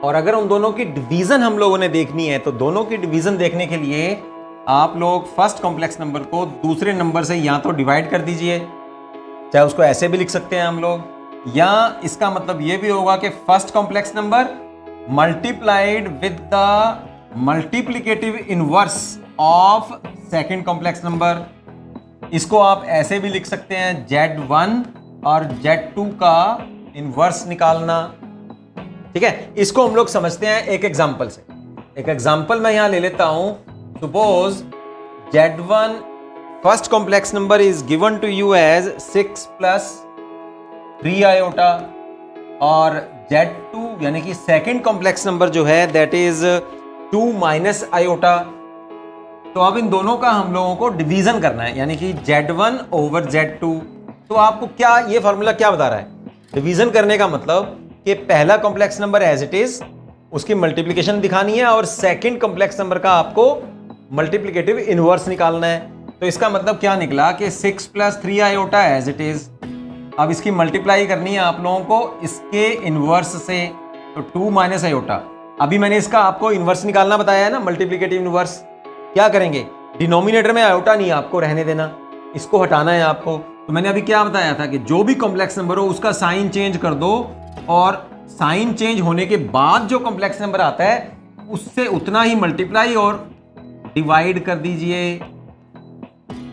और अगर उन दोनों की डिवीजन हम लोगों ने देखनी है, तो दोनों की डिवीजन देखने के लिए आप लोग फर्स्ट कॉम्प्लेक्स नंबर को दूसरे नंबर से या तो डिवाइड कर दीजिए, चाहे उसको ऐसे भी लिख सकते हैं हम लोग, या इसका मतलब ये भी होगा कि first complex number multiplied with the multiplicative inverse of second complex number. इसको आप ऐसे भी लिख सकते हैं, Z1 और Z2 का इनवर्स निकालना। ठीक है, इसको हम लोग समझते हैं एक एग्जांपल से। एक एग्जांपल मैं यहां ले लेता हूं। Suppose Z1 first complex number is given to you as 6 plus 3 iota, और Z2 यानी कि सेकंड कॉम्प्लेक्स नंबर जो है दैट इज 2 माइनस आयोटा। तो अब इन दोनों का हम लोगों को डिवीजन करना है, यानी कि Z1 ओवर Z2। तो आपको क्या ये फॉर्मूला क्या बता रहा है? डिवीजन करने का मतलब कि पहला complex number as it is उसकी मल्टीप्लिकेशन दिखानी है, और सेकंड कॉम्प्लेक्स नंबर का आपको मल्टीप्लिकेटिव इनवर्स निकालना है। तो इसका मतलब क्या निकला कि 6 plus 3 iota as it is. अब इसकी मल्टीप्लाई करनी है आप लोगों को इसके इनवर्स से, तो 2 माइनस आयोटा। अभी मैंने इसका आपको इनवर्स निकालना बताया है ना, मल्टीप्लिकेटिव इनवर्स। क्या करेंगे? डिनोमिनेटर में आयोटा नहीं, आपको रहने देना, इसको हटाना है आपको। तो मैंने अभी क्या बताया था कि जो भी कॉम्प्लेक्स नंबर हो उसका साइन चेंज कर दो, और साइन चेंज होने के बाद जो कॉम्प्लेक्स नंबर आता है उससे उतना ही मल्टीप्लाई और डिवाइड कर दीजिए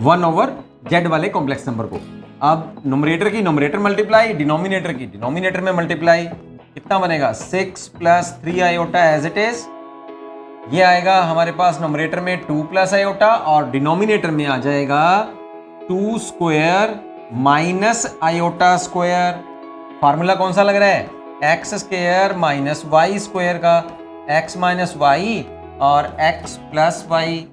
1/z वाले कॉम्प्लेक्स नंबर को। अब न्यूमरेटर की न्यूमरेटर मल्टीप्लाई, डिनोमिनेटर की डिनोमिनेटर में मल्टीप्लाई, कितना बनेगा 6 + 3 आयोटा एज इट इज। ये आएगा हमारे पास न्यूमरेटर में 2 + आयोटा, और डिनोमिनेटर में आ जाएगा 2 square minus iota square. Formula कौन सा लग रहा है, x square minus y square का, x माइनस वाई और x प्लस वाई।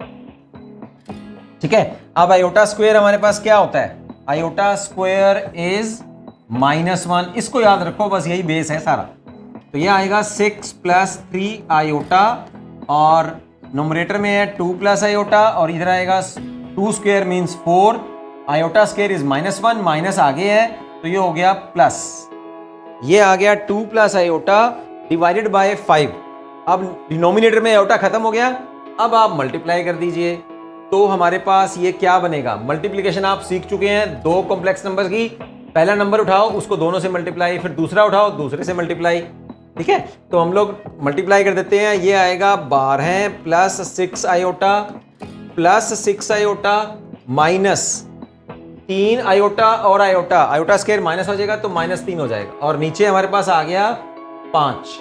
ठीक है, अब आयोटा स्क्वायर हमारे पास क्या होता है, आयोटा स्क्वायर इज -1, इसको याद रखो, बस यही बेस है सारा। तो ये आएगा 6 + 3 आयोटा, और नोमरेटर में है 2 + आयोटा, और इधर आएगा 2 square means 4, iota square is -1, minus आगे है तो ये हो गया प्लस, ये आ गया 2 + आयोटा डिवाइडेड बाय 5। अब डिनोमिनेटर में आयोटा खत्म हो गया, अब आप मल्टीप्लाई कर दीजिए, तो हमारे पास ये क्या बनेगा, मल्टीप्लिकेशन आप सीख चुके हैं दो कॉम्प्लेक्स नंबर की, पहला नंबर उठाओ उसको दोनों से मल्टीप्लाई, फिर दूसरा उठाओ दूसरे से मल्टीप्लाई। ठीक है, तो हम लोग मल्टीप्लाई कर देते हैं, ये आएगा 12 + 6 iota plus 6 iota minus 3 iota और आयोटा, आयोटा स्क्वायर माइनस हो जाएगा तो -3 हो जाएगा, और नीचे हमारे पास आ गया 5।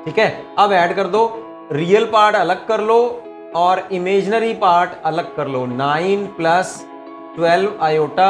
ठीक है, अब ऐड कर दो, रियल पार्ट अलग कर लो और इमेजिनरी पार्ट अलग कर लो, 9 + 12 iota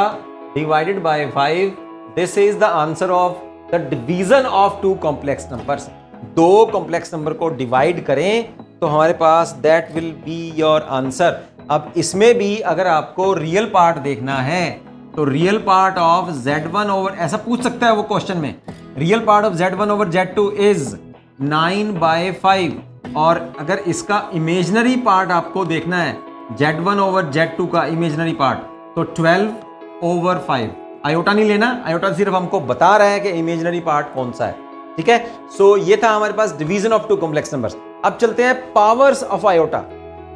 divided by 5। This is the answer of the division of two complex numbers. दो कॉम्प्लेक्स नंबर को डिवाइड करें तो हमारे पास that will be your answer. अब इसमें भी अगर आपको रियल पार्ट देखना है तो real part of z1 over, ऐसा पूछ सकता है वो क्वेश्चन में, real part of z1 over z2 is 9/5, और अगर इसका इमेजिनरी पार्ट आपको देखना है z1 ओवर z2 का इमेजिनरी पार्ट तो 12/5। आयोटा नहीं लेना, आयोटा सिर्फ हमको बता रहा है कि इमेजिनरी पार्ट कौन सा है। ठीक है, सो ये था हमारे पास division of two complex numbers. अब चलते हैं पावर्स ऑफ आयोटा।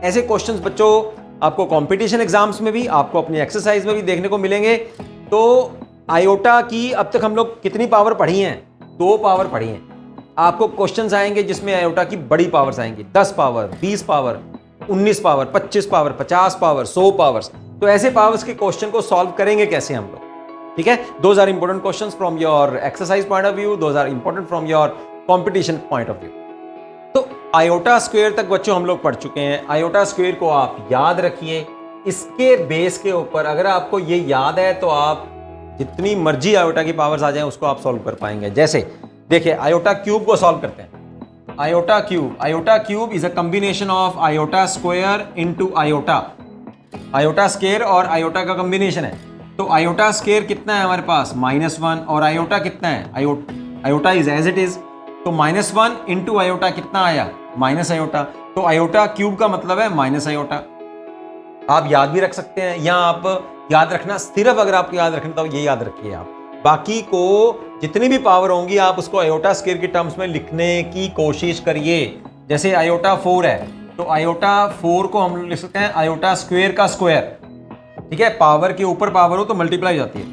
ऐसे क्वेश्चंस बच्चों आपको कंपटीशन एग्जाम्स में भी, आपको अपनी एक्सरसाइज में भी देखने को मिलेंगे। तो आयोटा की अब तक हम लोग कितनी पावर पढ़ी हैं, 2 पावर पढ़ी हैं। आपको क्वेश्चंस आएंगे जिसमें आयोटा की बड़ी पावर्स आएंगी, 10 power, 20 power, 19 power, 25 power, 50 power, 100 powers. तो ऐसे पावर्स के क्वेश्चन को सॉल्व करेंगे कैसे हम लोग। ठीक है, those are important questions from your exercise point of view, those are important from your competition point of view. तो आयोटा स्क्वायर तक बच्चों हम लोग पढ़ चुके हैं। आयोटा स्क्वायर को आप याद रखिए, इसके बेस के ऊपर अगर आपको ये याद है तो आप जितनी मर्जी आयोटा की पावर्स आ जाए उसको आप सॉल्व कर पाएंगे। जैसे देखिए आयोटा क्यूब को सॉल्व करते हैं। Iota cube is a combination of iota square into iota. Iota square और आयोटा का कॉम्बिनेशन है, तो आयोटा स्क्वायर कितना है हमारे पास -1, और आयोटा कितना है, iota is as it is, तो -1 इंटू आयोटा कितना आया, माइनस आयोटा। तो आयोटा क्यूब का मतलब है माइनस आयोटा। आप याद भी रख सकते हैं, या आप याद रखना, सिर्फ अगर आपको याद रखना तो ये याद रखिए आप, बाकी को जितनी भी पावर होंगी आप उसको आयोटा स्क्वायर के टर्म्स में लिखने की कोशिश करिए। जैसे आयोटा 4 है तो आयोटा 4 को हम लिख सकते हैं आयोटा स्क्वायर का स्क्वायर। ठीक है, पावर के ऊपर पावर हो तो मल्टीप्लाई जाती है,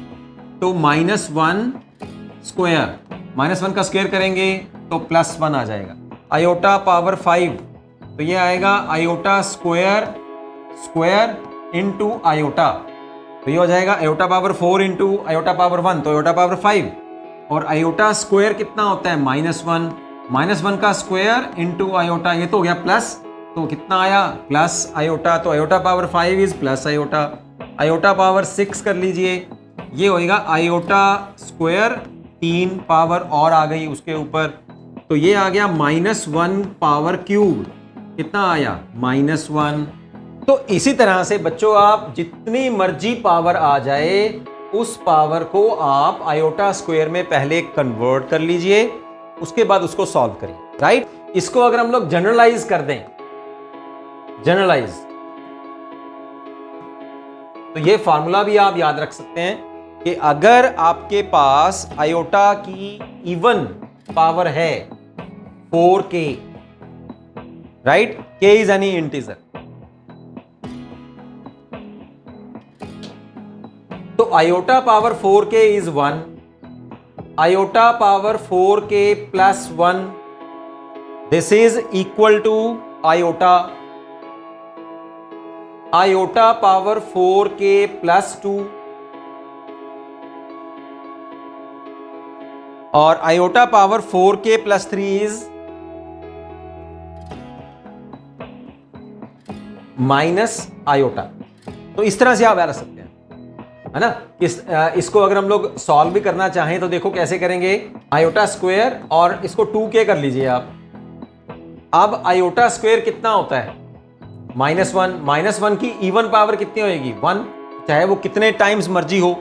तो -1 स्क्वायर, -1 का स्क्वायर करेंगे तो +1 आ जाएगा। आयोटा पावर 5 तो ये आएगा आयोटा स्क्वायर इनटू आयोटा, तो ये हो जाएगा iota power 4 into iota power 1, तो आयोटा पावर 5। और आयोटा स्क्वायर कितना होता है -1 का स्क्वायर इंटू आयोटा, ये तो हो गया प्लस, तो कितना आया प्लस आयोटा, तो iota power 5 is plus iota. Iota power 6 कर लीजिए, ये होएगा आयोटा स्क्वायर, 3 पावर और आ गई उसके ऊपर, तो ये आ गया -1 पावर क्यूब, कितना आया -1। तो इसी तरह से बच्चों आप जितनी मर्जी पावर आ जाए उस पावर को आप आयोटा स्क्वायर में पहले कन्वर्ट कर लीजिए, उसके बाद उसको सॉल्व करिए। राइट, इसको अगर हम लोग जनरलाइज कर दें, जनरलाइज, तो ये फार्मूला भी आप याद रख सकते हैं कि अगर आपके पास आयोटा की इवन पावर है 4k, right, k is any integer, iota power 4k is 1, iota power 4k plus 1, this is equal to iota, iota power 4k plus 2 और iota power 4k plus 3 is minus iota. तो इस तरह से आप रख सकते हैं, है ना। इसको अगर हम लोग सॉल्व भी करना चाहें तो देखो कैसे करेंगे, आयोटा स्क्वायर और इसको 2k कर लीजिए आप। अब आयोटा स्क्वायर कितना होता है, -1, -1 की इवन पावर कितनी होएगी, 1, चाहे वो कितने टाइम्स मर्जी हो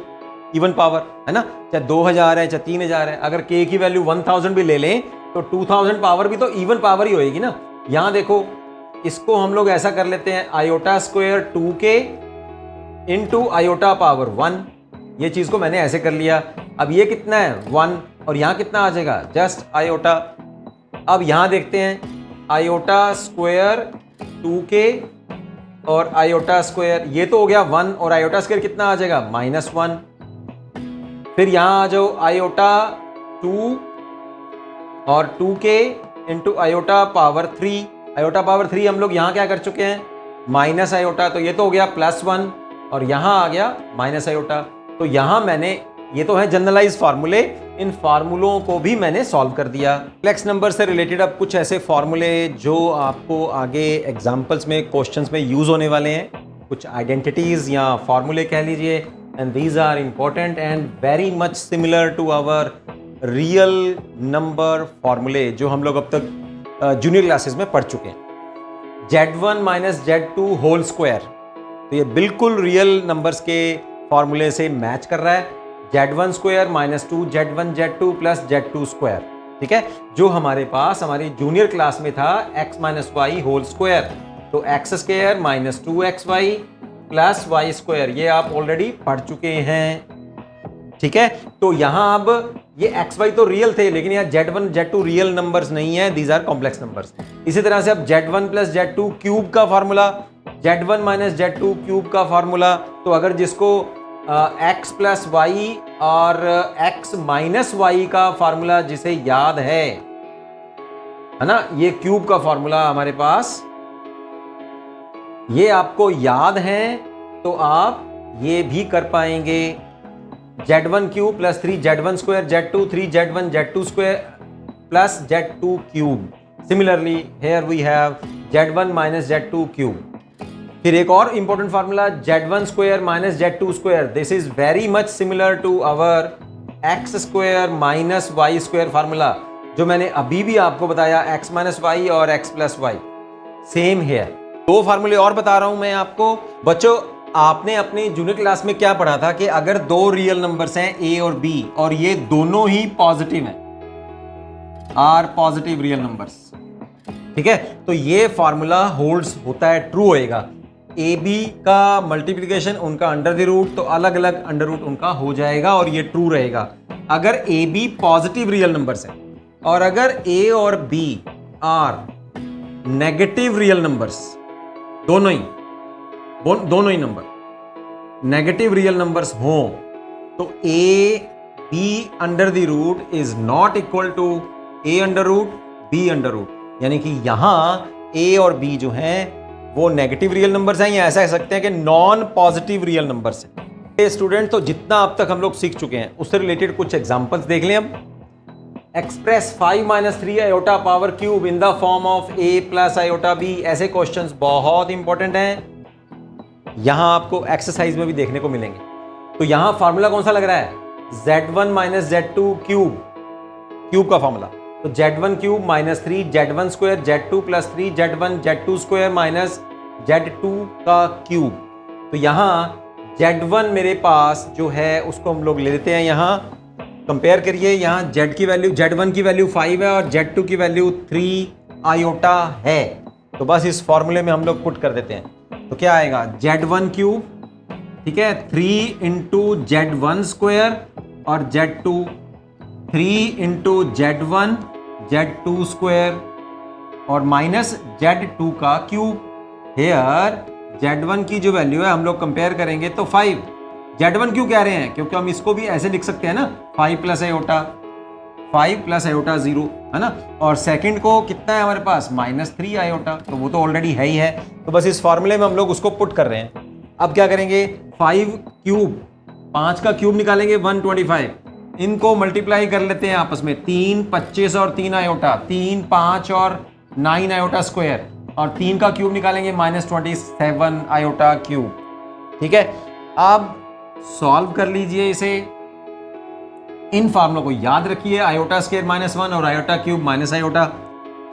इवन पावर, है ना, चाहे 2000 है चाहे 3000 है। अगर k की वैल्यू 1000 भी ले लें तो 2000 पावर भी तो इवन पावर ही होएगी ना। यहां देखो इसको हम लोग ऐसा कर लेते हैं, iota square 2k into iota power 1, ये चीज को मैंने ऐसे कर लिया। अब ये कितना है 1 और यहां कितना आ जाएगा, जस्ट आयोटा। अब यहां देखते हैं आयोटा स्क्वायर 2k और आयोटा स्क्वायर, ये तो हो गया 1 और आयोटा स्क्वायर कितना आ जाएगा -1। फिर यहां आ जाओ आयोटा 2 और 2k into iota power 3, iota power 3 हम लोग यहां क्या कर चुके हैं, माइनस आयोटा, तो ये तो हो गया +1 और यहां आ गया माइनस आयोटा। तो यहां मैंने, ये तो है जनरलाइज फार्मूले, इन फार्मूलों को भी मैंने सॉल्व कर दिया। कॉम्प्लेक्स नंबर से रिलेटेड अब कुछ ऐसे फार्मूले जो आपको आगे एग्जाम्पल्स में, क्वेश्चंस में यूज होने वाले हैं, कुछ आइडेंटिटीज या फार्मूले कह लीजिए, and these are important and very much similar to our real number फार्मूले जो हम लोग अब तक जूनियर क्लासेस में पढ़ चुके हैं। Z1 minus Z2 whole square, तो ये बिल्कुल रियल नंबर्स के फॉर्मूले से मैच कर रहा है। Z1 square -2 Z1 Z2 plus Z2 square, ठीक है, जो हमारे पास हमारी जूनियर क्लास में था x minus y whole square. तो x square -2xy plus y square, ये आप ऑलरेडी पढ़ चुके हैं, ठीक है। तो यहां अब ये xy तो रियल थे, लेकिन यहाँ Z1 Z2 रियल नंबर्स नहीं है, दीज आर कॉम्प्लेक्स नंबर्स। इसी तरह से अब Z1 प्लस Z2 क्यूब का formula, Z1 minus Z2 cube का फार्मूला, तो अगर जिसको x प्लस वाई और x माइनस वाई का फार्मूला जिसे याद है ना, ये क्यूब का फार्मूला हमारे पास, ये आपको याद है तो आप ये भी कर पाएंगे। Z1 cube plus 3 Z1 square Z2 3 Z1 Z2 square plus Z2 cube. Similarly here we have Z1 minus Z2 cube. फिर एक और important formula Z1 square minus Z2 square, this is very much similar to our x square minus y square formula, जो मैंने अभी भी आपको बताया, x minus y और x प्लस वाई, सेम है। दो फार्मूले और बता रहा हूं मैं आपको बच्चों। आपने अपनी जूनियर क्लास में क्या पढ़ा था कि अगर दो रियल नंबर्स हैं a और b और ये दोनों ही पॉजिटिव हैं, आर पॉजिटिव रियल नंबर्स, ठीक है, तो ये फार्मूला होल्ड्स होता है, ट्रू होएगा। ए बी का मल्टीप्लिकेशन उनका अंडर द रूट, तो अलग अलग अंडर रूट उनका हो जाएगा और ये ट्रू रहेगा अगर a b positive real numbers हैं। और अगर ए और b are negative real numbers, दोनों ही नंबर नेगेटिव रियल नंबर्स हों, तो a b under the root is not equal to a under root b under root, यानी कि यहां ए और बी जो हैं वो नेगेटिव रियल नंबर्स हैं, या ऐसा कह सकते हैं कि नॉन पॉजिटिव रियल नंबर्स हैं। स्टूडेंट, तो जितना अब तक हम लोग सीख चुके हैं उससे रिलेटेड कुछ एग्जांपल्स देख लें अब। Express 5 minus 3 iota power cube in the form of a plus iota b, ऐसे क्वेश्चंस बहुत इंपॉर्टेंट हैं, यहां आपको एक्सरसाइज में भी देखने को मिलेंगे। तो यहां फार्मूला कौन सा लग रहा है, Z1 माइनस Z2 क्यूब का फार्मूला, तो Z1 cube minus 3 Z1 square Z2 plus 3 Z1 Z2 square minus Z2 का क्यूब। तो यहां Z1 मेरे पास जो है उसको हम लोग ले लेते हैं, यहां कंपेयर करिए, यहां Z की वैल्यू, Z1 की वैल्यू 5 है और Z2 की वैल्यू 3 आयोटा है, तो बस इस फॉर्मूले में हम लोग पुट कर देते हैं। तो क्या आएगा, Z1 क्यूब, ठीक है, 3 इंटू Z1 स्क्वायर और Z2, 3 into Z1 Z2 square और माइनस Z2 का क्यूब। हेयर Z1 की जो वैल्यू है हम लोग कंपेयर करेंगे तो 5, Z1 क्यों कह रहे हैं? क्योंकि हम इसको भी ऐसे लिख सकते हैं ना, 5 प्लस आयोटा 0, है ना। और सेकंड को कितना है हमारे पास, -3 आयोटा, तो वो तो ऑलरेडी है ही है, तो बस इस फॉर्मूले में हम लोग उसको पुट कर रहे हैं। अब क्या करेंगे, 5 क्यूब, 5 का क्यूब निकालेंगे 125, इनको मल्टीप्लाई कर लेते हैं आपस में, 3 25 और 3 आयोटा, 3 5 और 9 आयोटा स्क्वायर, और 3 का क्यूब निकालेंगे -27 आयोटा क्यूब। ठीक है, अब सॉल्व कर लीजिए इसे, इन फॉर्मूलों को याद रखिए, आयोटा स्क्वायर -1 और iota cube minus iota.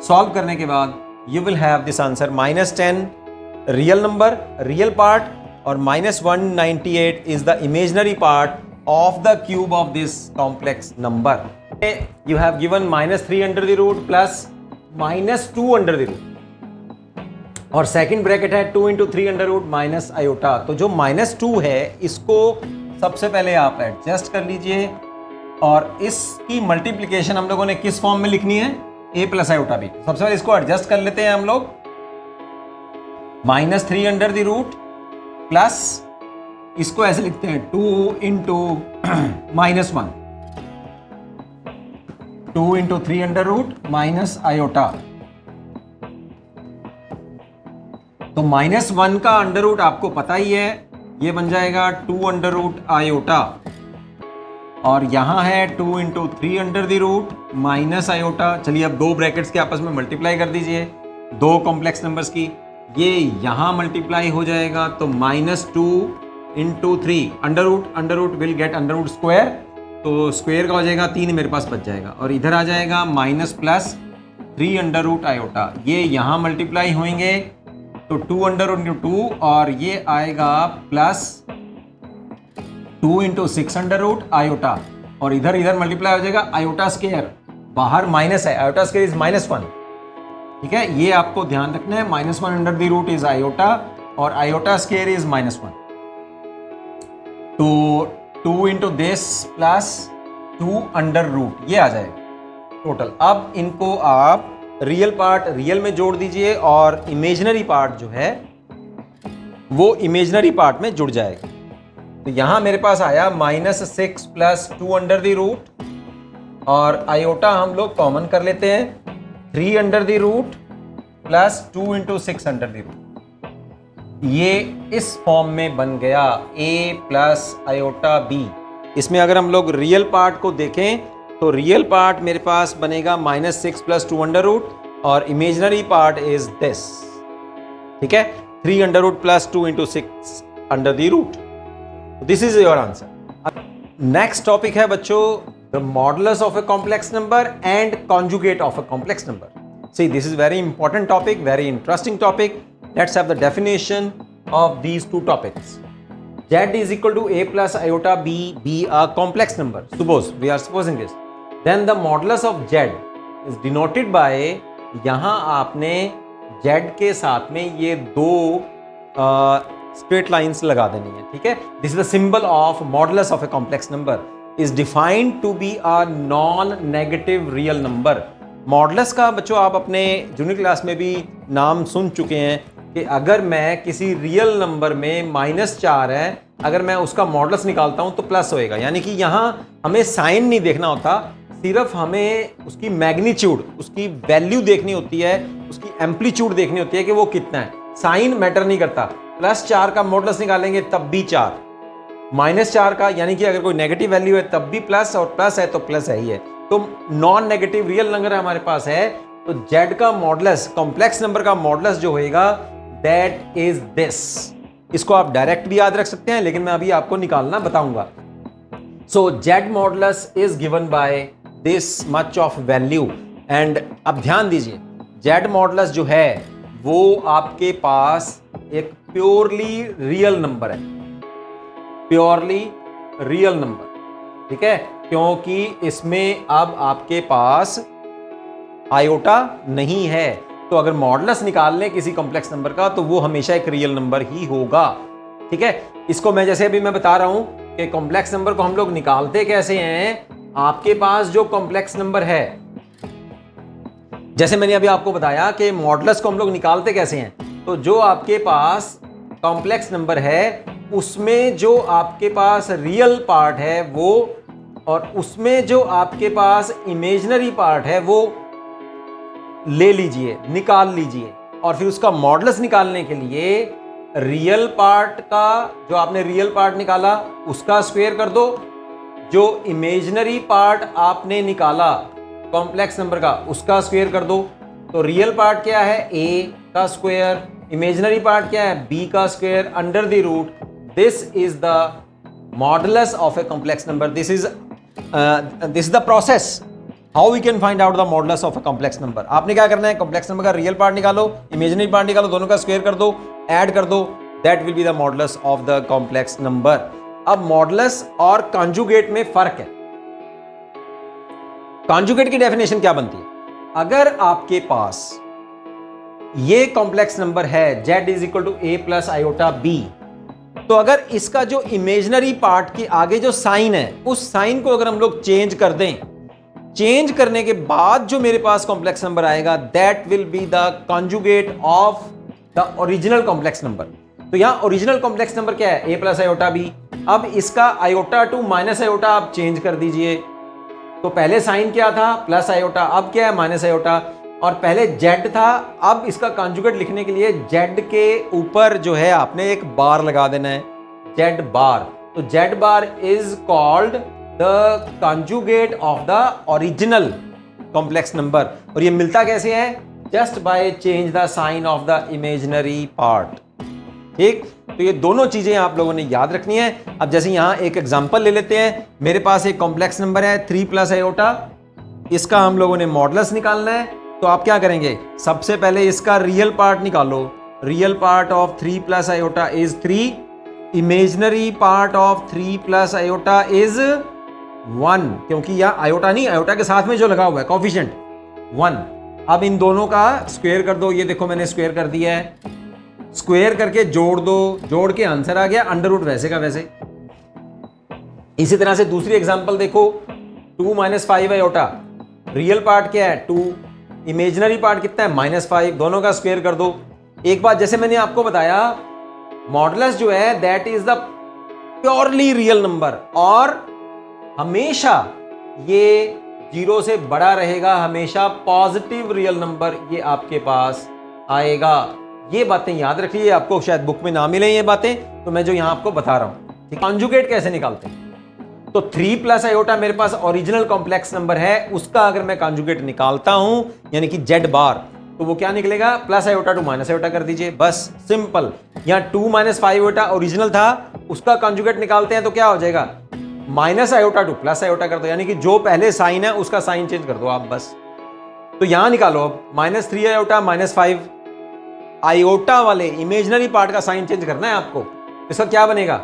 Solve करने के बाद you will have this answer, -10 real number, real part, और -198 is the imaginary part of the cube of this complex number. You have given -3 under the root plus -2 under the root, और second bracket है 2 into 3 under root minus iota. तो जो -2 है इसको सबसे पहले आप एडजस्ट कर लीजिए, और इसकी मल्टीप्लिकेशन हम लोगों ने किस फॉर्म में लिखनी है, a प्लस आयोटा b। सबसे पहले इसको एडजस्ट कर लेते हैं हम लोग, -3 under the root प्लस इसको ऐसे लिखते हैं 2 into -1, 2 into 3 under root minus iota. तो -1 का अंडर रूट आपको पता ही है, ये बन जाएगा 2 under root आयोटा, और यहां है 2 into 3 under the root minus iota. चलिए अब दो ब्रैकेट्स के आपस में मल्टीप्लाई कर दीजिए, दो कॉम्प्लेक्स नंबर्स की, ये यहां मल्टीप्लाई हो जाएगा, तो -2 into 3 under root will get under root square, तो स्क्वायर का हो जाएगा 3 मेरे पास बच जाएगा, और इधर आ जाएगा -+3 अंडर रूट आयोटा, ये यहाँ मल्टीप्लाई होंगे, तो 2 अंडर रूट इंटू 2, और ये आएगा +2 into 6 अंडर रूट आयोटा, और इधर मल्टीप्लाई हो जाएगा आयोटा स्क्वायर, बाहर माइनस है, आयोटा स्क्वायर इज -1। ठीक है, ये आपको ध्यान रखना है, -1 under the root is iota, और आयोटा स्क्वायर इज -1। तो 2 into this plus 2 under root, ये आ जाएगा टोटल। अब इनको आप रियल पार्ट रियल में जोड़ दीजिए, और इमेजिनरी पार्ट जो है वो इमेजिनरी पार्ट में जुड़ जाएगा। तो यहां मेरे पास आया -6 प्लस 2 अंडर द रूट, और आयोटा हम लोग कॉमन कर लेते हैं, 3 under the root plus 2 into 6 under the root, ये इस फॉर्म में बन गया a प्लस आयोटा b। इसमें अगर हम लोग रियल पार्ट को देखें तो रियल पार्ट मेरे पास बनेगा -6 प्लस 2 अंडर रूट, और इमेजिनरी पार्ट इज दिस। ठीक है, 3 under root plus 2 into 6 under the root. This is your answer. Next topic है बच्चों, the modulus of a complex number and conjugate of a complex number. See, this is very important topic, very interesting topic. Let's have the definition of these two topics. Z is equal to a plus iota b, be a complex number. Suppose we are supposing this. Then the modulus of Z is denoted by, यहाँ आपने Z के साथ में ये दो straight lines लगा देनी है। ठीक है, this is the symbol of modulus of a complex number is defined to be a non-negative real number. Modulus का बच्चों आप अपने जूनियर क्लास में भी नाम सुन चुके हैं कि अगर मैं किसी रियल नंबर में -4 है, अगर मैं उसका मॉडुलस निकालता हूं तो प्लस होएगा, यानी कि यहां हमें साइन नहीं देखना होता, सिर्फ हमें उसकी मैग्नीट्यूड, उसकी वैल्यू देखनी होती है, उसकी एम्पलीट्यूड देखनी होती है कि वो कितना है। साइन मैटर नहीं करता, +4 का मॉडुलस निकालेंगे तब भी 4, -4 का, यानी कि अगर कोई नेगेटिव वैल्यू है तब भी प्लस, और प्लस है तो प्लस है ही है। तो नॉन नेगेटिव रियल नंबर हमारे पास है, तो Z का मॉडुलस, कॉम्प्लेक्स नंबर का मॉडुलस जो होएगा, दैट इज दिस। इसको आप डायरेक्ट भी याद रख सकते हैं, लेकिन मैं अभी आपको निकालना बताऊंगा। सो Z modulus is given by this much of value, and अब ध्यान दीजिए, Z मॉडुलस जो है वो आपके पास एक प्योरली रियल नंबर है, प्योरली रियल नंबर। ठीक है, क्योंकि इसमें अब आपके पास आयोटा नहीं है, तो अगर मॉडुलस निकाल लें किसी कॉम्प्लेक्स नंबर का तो वो हमेशा एक रियल नंबर ही होगा। ठीक है, इसको मैं जैसे अभी मैं बता रहा हूं कि कॉम्प्लेक्स नंबर को हम लोग निकालते कैसे हैं। आपके पास जो कॉम्प्लेक्स नंबर है, जैसे मैंने अभी आपको बताया कि मॉडुलस को हम लोग निकालते कैसे हैं, तो जो आपके पास कॉम्प्लेक्स नंबर है उसमें जो आपके पास रियल पार्ट है वो, और उसमें जो आपके पास इमेजिनरी पार्ट है वो ले लीजिए, निकाल लीजिए, और फिर उसका मॉडुलस निकालने के लिए रियल पार्ट का, जो आपने रियल पार्ट निकाला उसका स्क्वायर कर दो, जो इमेजिनरी पार्ट आपने निकाला कॉम्प्लेक्स नंबर का उसका स्क्वायर कर दो। तो रियल पार्ट क्या है, a का स्क्वायर, इमेजिनरी पार्ट क्या है, b का square, under the root. This is the modulus of a complex number. This is the process how we can find out the modulus of a complex number. आपने क्या करना है, complex number का real part निकालो, imaginary part निकालो, दोनों का square कर दो, ऐड कर दो, that will be the modulus of the complex number. अब मॉडुलस और कॉन्जुगेट में फर्क है। कॉन्जुगेट की डेफिनेशन क्या बनती है, अगर आपके पास ये कॉम्प्लेक्स नंबर है z is equal to a plus iota b, तो अगर इसका जो इमेजिनरी पार्ट के आगे जो साइन है उस साइन को अगर हम लोग चेंज कर दें, चेंज करने के बाद जो मेरे पास कॉम्प्लेक्स नंबर आएगा that will be the conjugate of the original complex number. तो यहां ओरिजिनल कॉम्प्लेक्स नंबर क्या है, a प्लस आयोटा b। अब इसका आयोटा टू माइनस आयोटा आप चेंज कर दीजिए। तो पहले साइन क्या था, प्लस आयोटा, अब क्या है माइनस आयोटा, और पहले z था, अब इसका कॉन्जुगेट लिखने के लिए z के ऊपर जो है आपने एक बार लगा देना है, z बार। तो z bar is called the conjugate of the original complex number. और ये मिलता कैसे है, just by change the sign of the imaginary part. ठीक, तो ये दोनों चीजें आप लोगों ने याद रखनी है। अब जैसे यहां एक एग्जांपल ले लेते हैं, मेरे पास एक कॉम्प्लेक्स नंबर है 3 प्लस आयोटा, इसका हम लोगों ने मॉडुलस निकालना है। तो आप क्या करेंगे, सबसे पहले इसका रियल पार्ट निकालो। Real part of 3 plus iota is 3, imaginary part of 3 plus iota is 1, क्योंकि यह आयोटा नहीं, आयोटा के साथ में जो लगा हुआ है कोफिशिएंट 1। अब इन दोनों का स्क्वायर कर दो, ये देखो मैंने स्क्वायर कर दिया है, स्क्वायर करके जोड़ दो, जोड़ के आंसर आ गया अंडर रूट वैसे का वैसे। इसी तरह से दूसरी एग्जांपल देखो, 2 माइनस 5 आयोटा, रियल पार्ट क्या है 2, इमेजिनरी पार्ट कितना है -5, दोनों का स्क्वायर कर दो। एक बात जैसे मैंने आपको बताया, मॉडुलस जो है that is the purely real number, और हमेशा ये 0 से बड़ा रहेगा, हमेशा पॉजिटिव रियल नंबर ये आपके पास आएगा। ये बातें याद रखिए, आपको शायद बुक में ना मिले ये बातें, तो मैं जो यहां आपको बता रहा हूं। कॉन्जुगेट कैसे निकालते हैं, तो 3 प्लस आयोटा मेरे पास ओरिजिनल कॉम्प्लेक्स नंबर है, उसका अगर मैं कॉन्जुगेट निकालता हूं यानी कि z बार, तो वो क्या निकलेगा, plus iota to minus iota कर दीजिए, बस सिंपल। यहां 2 माइनस 5 आयोटा ओरिजिनल था, उसका कॉन्जुगेट निकालते हैं तो क्या हो जाएगा, minus iota two plus iota कर दो, यानी कि जो पहले साइन है उसका साइन चेंज कर दो आप बस। तो यहां निकालो अब -3 आयोटा -5 आयोटा वाले इमेजिनरी पार्ट का साइन चेंज करना है आपको। इसका क्या बनेगा,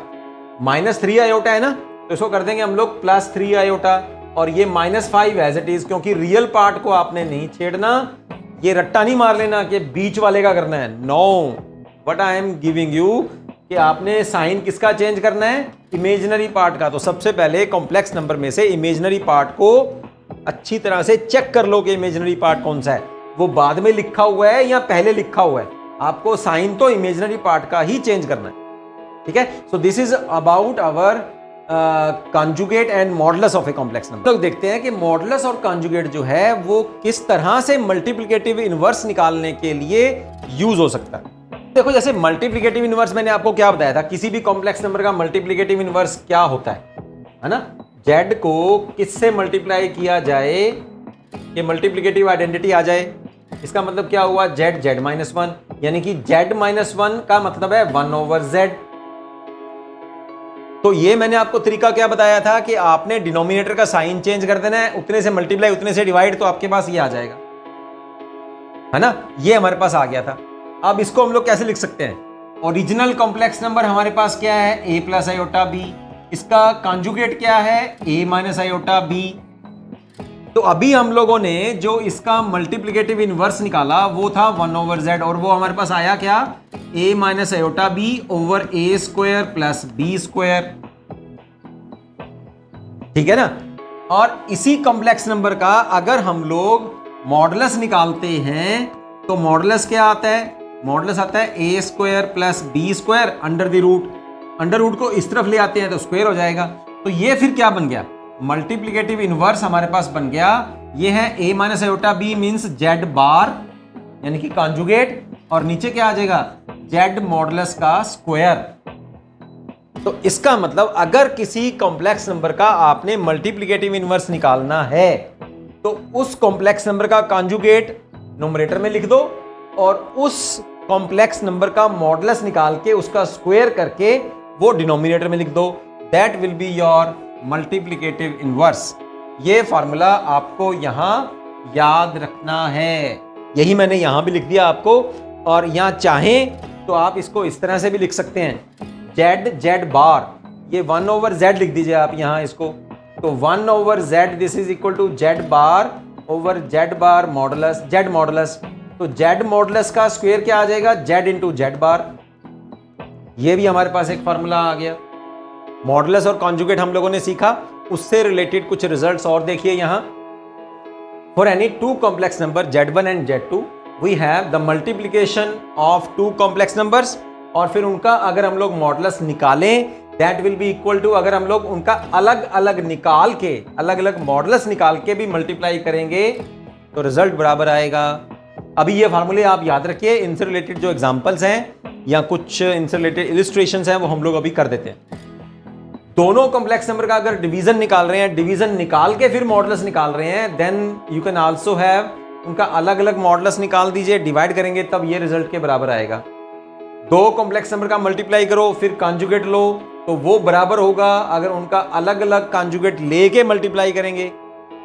-3 आयोटा है ना, तो इसको कर देंगे हम लोग +3 आयोटा, और ये -5 एज इट इज, क्योंकि रियल पार्ट को आपने नहीं छेड़ना, ये रट्टा नहीं मार लेना कि बीच वाले का करना है। No, what I am giving you कि आपने साइन किसका चेंज करना है, इमेजिनरी पार्ट का। तो सबसे पहले कॉम्प्लेक्स नंबर में से इमेजिनरी पार्ट को अच्छी तरह से चेक कर लो कि इमेजिनरी पार्ट कौन सा है, वो बाद में लिखा हुआ है या पहले लिखा हुआ है। आपको साइन तो इमेजिनरी पार्ट का ही चेंज करना है, ठीक है। So this is about our conjugate and modulus of a complex number. लोग देखते हैं कि मॉडुलस और कॉन्जुगेट जो है वो किस तरह से मल्टीप्लिकेटिव इनवर्स निकालने के लिए यूज हो सकता है। देखो, जैसे मल्टीप्लिकेटिव इनवर्स मैंने आपको क्या बताया था, किसी भी कॉम्प्लेक्स नंबर का मल्टीप्लिकेटिव इनवर्स क्या होता है ना, z को किससे मल्टीप्लाई किया जाए कि मल्टीप्लिकेटिव आइडेंटिटी आ जाए। इसका मतलब क्या हुआ, z-1, यानी कि z-1 का मतलब है 1/z। तो ये मैंने आपको तरीका क्या बताया था कि आपने डिनोमिनेटर का साइन चेंज कर देना है, उतने से मल्टीप्लाई उतने से डिवाइड, तो आपके पास ये आ जाएगा, है ना। ये हमारे पास आ गया था। अब इसको हम लोग कैसे लिख सकते हैं, ओरिजिनल कॉम्प्लेक्स नंबर हमारे पास क्या है, a प्लस आयोटा b, इसका कॉन्जुगेट क्या है, a माइनस आयोटा b। तो अभी हम लोगों ने जो इसका मल्टीप्लिकेटिव इनवर्स निकाला वो था 1/z, और वो हमारे पास आया क्या, a minus iota b over a square plus b square, ठीक है ना। और इसी कॉम्प्लेक्स नंबर का अगर हम लोग मॉडुलस निकालते हैं तो मॉडुलस क्या आता है, मॉडुलस आता है a square plus b square under the root. Under root को इस तरफ ले आते हैं तो स्क्वायर हो जाएगा। तो ये फिर क्या बन गया, मल्टीप्लिकेटिव इनवर्स हमारे पास बन गया, ये है a minus iota b means z bar यानी कि कॉन्जुगेट, और नीचे क्या आ जाएगा, जेड मॉडुलस का स्क्वायर। तो इसका मतलब अगर किसी कॉम्प्लेक्स नंबर का आपने मल्टीप्लिकेटिव इनवर्स निकालना है तो उस कॉम्प्लेक्स नंबर का कॉन्जुगेट न्यूमरेटर में लिख दो और उस कॉम्प्लेक्स नंबर का मॉडुलस निकाल के उसका स्क्वायर करके वो डिनोमिनेटर में लिख दो। That will be your multiplicative inverse. ये फॉर्मूला आपको यहां याद रखना है, यही मैंने यहां भी लिख दिया आपको। और यहां चाहें तो आप इसको इस तरह से भी लिख सकते हैं, जेड बार, ये 1/z लिख दीजिए आप यहां इसको, तो 1/z this is equal to z bar over z bar modulus, z modulus. तो जेड मॉडुलस का स्क्वायर क्या आ जाएगा, जेड इंटू जेड बार। ये भी हमारे पास एक फार्मूला आ गया। मॉडुलस और कॉन्जुगेट हम लोगों ने सीखा, उससे रिलेटेड कुछ रिजल्ट्स और देखिए यहां। For any two complex number Z1 and Z2 we have the multiplication of two complex numbers, और फिर उनका अगर हम लोग मॉडुलस निकालें that will be equal to, अगर हम लोग उनका अलग अलग निकाल के, अलग अलग मॉडुलस निकाल के भी मल्टीप्लाई करेंगे तो रिजल्ट बराबर आएगा। अभी ये फार्मूले आप याद रखिए, इनसे रिलेटेड जो एग्जांपल्स हैं या कुछ इनसे रिलेटेड इलिस्ट्रेशंस हैं वो हम लोग अभी कर देते हैं। दोनों कॉम्प्लेक्स नंबर का अगर डिवीजन निकाल रहे हैं, डिवीजन निकाल के फिर मॉडुलस निकाल रहे हैं, then you can also have उनका अलग अलग मॉडुलस निकाल दीजिए, डिवाइड करेंगे तब ये रिजल्ट के बराबर आएगा। दो कॉम्प्लेक्स नंबर का मल्टीप्लाई करो फिर कॉन्जुगेट लो तो वो बराबर होगा अगर उनका अलग अलग कॉन्जुगेट लेके मल्टीप्लाई करेंगे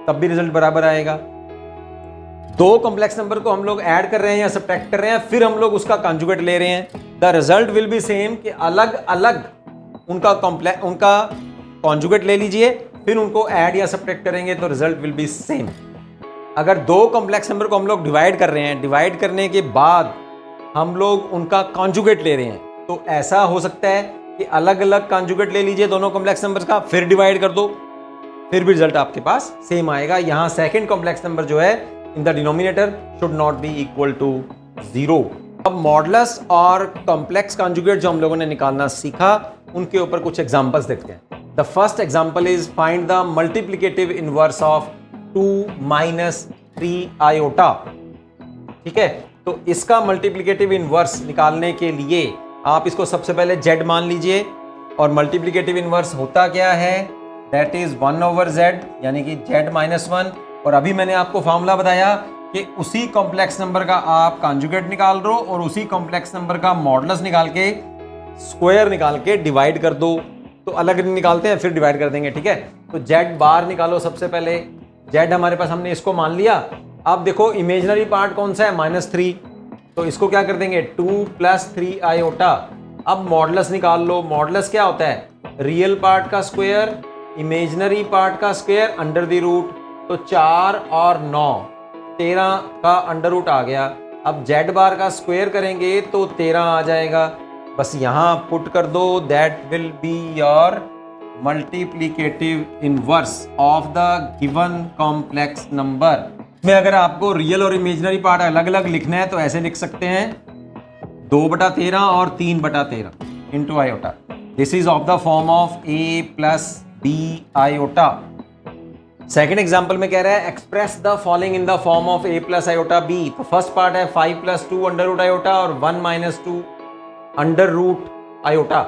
तब भी रिजल्ट बराबर आएगा। दो कॉम्प्लेक्स नंबर को हम लोग ऐड कर रहे हैं या सब्ट्रैक्ट कर रहे हैं, फिर हम लोग उसका कॉन्जुगेट ले रहे हैं, the result will be same कि अलग अलग उनका कॉन्जुगेट ले लीजिए, फिर उनको ऐड या सब्ट्रैक्ट करेंगे तो रिजल्ट विल बी सेम। अगर दो कॉम्प्लेक्स नंबर को हम लोग डिवाइड कर रहे हैं, डिवाइड करने के बाद हम लोग उनका कॉन्जुगेट ले रहे हैं, तो ऐसा हो सकता है कि अलग अलग कॉन्जुगेट ले लीजिए दोनों कॉम्प्लेक्स नंबर्स का, फिर डिवाइड कर दो, फिर भी रिजल्ट आपके पास सेम आएगा। यहां सेकंड कॉम्प्लेक्स नंबर जो है in the denominator should not be equal to 0। अब मॉडुलस और कॉम्प्लेक्स कॉन्जुगेट जो हम लोगों ने निकालना सीखा उनके ऊपर कुछ एग्जांपल्स देखते हैं। The first example is find the multiplicative inverse of 2 minus 3 iota. ठीक है, तो इसका मल्टीप्लिकेटिव इनवर्स निकालने के लिए आप इसको सबसे पहले z मान लीजिए, और मल्टीप्लिकेटिव इनवर्स होता क्या है, दैट इज 1/z यानी कि z माइनस 1। और अभी मैंने आपको फॉर्मूला बताया कि उसी कॉम्प्लेक्स नंबर का आप कॉन्जुगेट निकाल दो और उसी कॉम्प्लेक्स नंबर का मॉडुलस निकाल के स्क्वायर निकाल के डिवाइड कर दो। तो अलग निकालते हैं फिर डिवाइड कर देंगे, ठीक है। तो z बार निकालो सबसे पहले, z हमारे पास, हमने इसको मान लिया। अब देखो इमेजिनरी पार्ट कौन सा है, -3, तो इसको क्या कर देंगे 2 + 3 आयोटा। अब मॉडुलस निकाल लो, मॉडुलस क्या होता है, रियल पार्ट का स्क्वायर इमेजिनरी पार्ट का स्क्वायर अंडर द रूट, तो 4 और 9 13 का अंडर रूट आ गया। अब z बार का स्क्वायर करेंगे तो 13 आ जाएगा, बस यहाँ पुट कर दो, that will be your multiplicative inverse of the given complex number. में अगर आपको रियल और इमेजिनरी पार्ट अलग अलग लिखना है तो ऐसे लिख सकते हैं 2/13 और 3/13 into iota. This is of the form of a + b iota. Second example में कह रहा है express the following in the form of a + iota b। तो फर्स्ट पार्ट है 5 + 2 अंडर रूट आयोटा और 1 - 2 अंडर रूट आयोटा।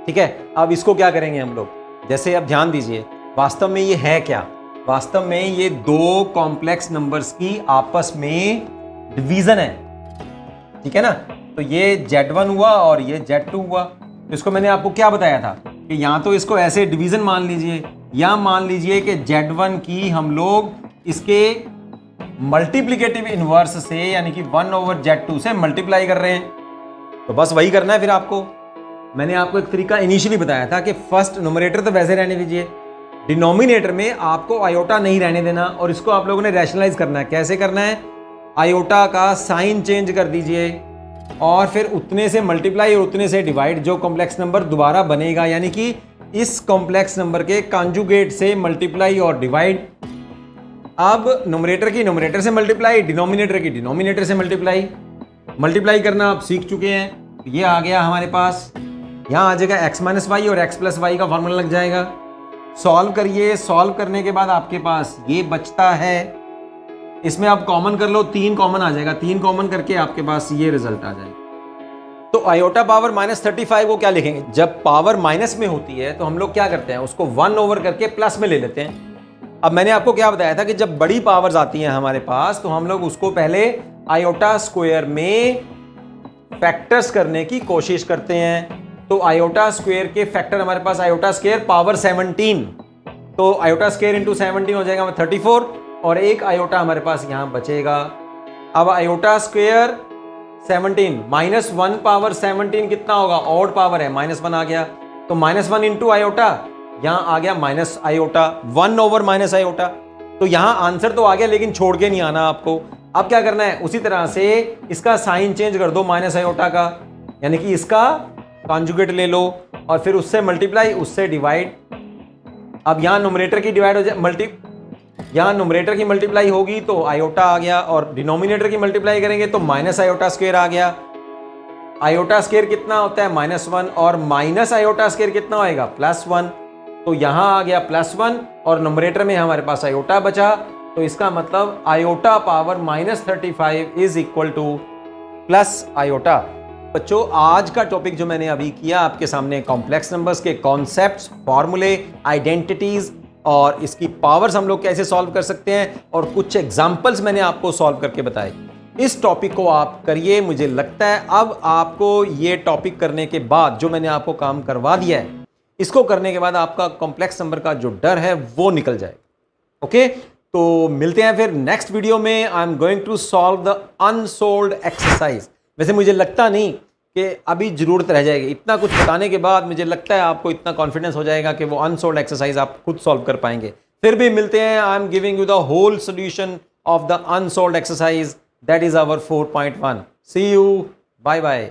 ठीक है, अब इसको क्या करेंगे हम लोग, जैसे अब ध्यान दीजिए, वास्तव में ये है क्या, वास्तव में ये दो कॉम्प्लेक्स नंबर्स की आपस में डिवीजन है, ठीक है ना। तो ये Z1 हुआ और ये Z2 हुआ। तो इसको मैंने आपको क्या बताया था कि यहाँ तो इसको ऐसे डिवीजन मान लीजिए, या मान लीजिए कि Z1 की हम लोग इसके मल्टीप्लिकेटिव इनवर्स से यानी कि 1/Z2 से मल्टीप्लाई कर रहे हैं। तो बस वही करना है फिर आपको। मैंने आपको एक तरीका इनिशियली बताया था कि फर्स्ट न्यूमरेटर तो वैसे रहने दीजिए, डिनोमिनेटर में आपको आयोटा नहीं रहने देना, और इसको आप लोगों ने रैशनलाइज करना है। कैसे करना है, आयोटा का साइन चेंज कर दीजिए और फिर उतने से मल्टीप्लाई और उतने से डिवाइड, जो कॉम्प्लेक्स नंबर दोबारा बनेगा, यानी कि इस कॉम्प्लेक्स नंबर के कॉन्जुगेट से मल्टीप्लाई और डिवाइड। अब न्यूमरेटर की न्यूमरेटर से मल्टीप्लाई, डिनोमिनेटर की डिनोमिनेटर से मल्टीप्लाई। मल्टीप्लाई करना आप सीख चुके हैं, ये आ गया हमारे पास यहाँ आ जाएगा x माइनस वाई और x प्लस वाई का फॉर्मूला लग जाएगा। सॉल्व करिए, सॉल्व करने के बाद आपके पास ये बचता है, इसमें आप कॉमन कर लो, 3 कॉमन आ जाएगा, 3 कॉमन करके आपके पास ये रिजल्ट आ जाएगा। तो आयोटा पावर -35 को क्या लिखेंगे, जब पावर माइनस में होती है तो हम लोग क्या करते हैं, उसको 1 ओवर करके प्लस में ले लेते हैं। अब मैंने आपको क्या बताया था कि जब बड़ी पावर्स आती हैं हमारे पास तो हम लोग उसको पहले आयोटा स्क्वायर में फैक्टर्स करने की कोशिश करते हैं। तो आयोटा स्क्वायर के फैक्टर हमारे पास आयोटा स्क्वायर पावर 17, तो आयोटा स्क्वायर इंटू 17 हो जाएगा 34 और एक आयोटा हमारे पास यहां बचेगा। अब आयोटा स्क्वायर 17 -1 पावर 17 कितना होगा, ऑड पावर है, -1 आ गया, तो -1 इंटू आयोटा, यहां आ गया minus iota, 1 over minus iota. तो यहां आंसर तो आ गया लेकिन छोड़ के नहीं आना आपको। अब क्या करना है, उसी तरह से इसका साइन चेंज कर दो माइनस आयोटा का, यानी कि इसका कॉन्जुगेट ले लो और फिर उससे मल्टीप्लाई, उससे डिवाइड। अब यहां न्यूमरेटर की डिवाइड हो जाए, यहां न्यूमरेटर की मल्टीप्लाई होगी तो आयोटा आ गया और डिनोमिनेटर की मल्टीप्लाई करेंगे तो माइनस आयोटा स्क्वायर आ गया। आयोटा स्क्वायर कितना होता है, -1 और माइनस आयोटा स्क्वायर कितना होएगा, +1। तो यहां आ गया +1 और न्यूमरेटर में हमारे पास आयोटा बचा, तो इसका मतलब iota power -35 is equal two plus iota. बच्चों आज का टॉपिक जो मैंने अभी किया आपके सामने, कॉम्प्लेक्स नंबर्स के कॉन्सेप्ट्स, फॉर्मूले, आइडेंटिटीज और इसकी पावर्स हम लोग कैसे सॉल्व कर सकते हैं और कुछ एग्जांपल्स मैंने आपको सॉल्व करके बताए। इस टॉपिक को आप करिए, मुझे लगता है अब आपको ये टॉपिक करने के बाद जो मैंने आपको काम करवा दिया है, इसको करने के बाद आपका कॉम्प्लेक्स नंबर का जो डर है वो निकल जाएगा। ओके, तो मिलते हैं फिर नेक्स्ट वीडियो में। I am going to solve the unsolved exercise. वैसे मुझे लगता नहीं कि अभी जरूरत रह जाएगी, इतना कुछ बताने के बाद मुझे लगता है आपको इतना कॉन्फिडेंस हो जाएगा कि वो अनसोल्व्ड एक्सरसाइज आप खुद सॉल्व कर पाएंगे। फिर भी मिलते हैं, I am giving you the whole solution of the unsolved exercise, that is our 4.1। See you, bye bye.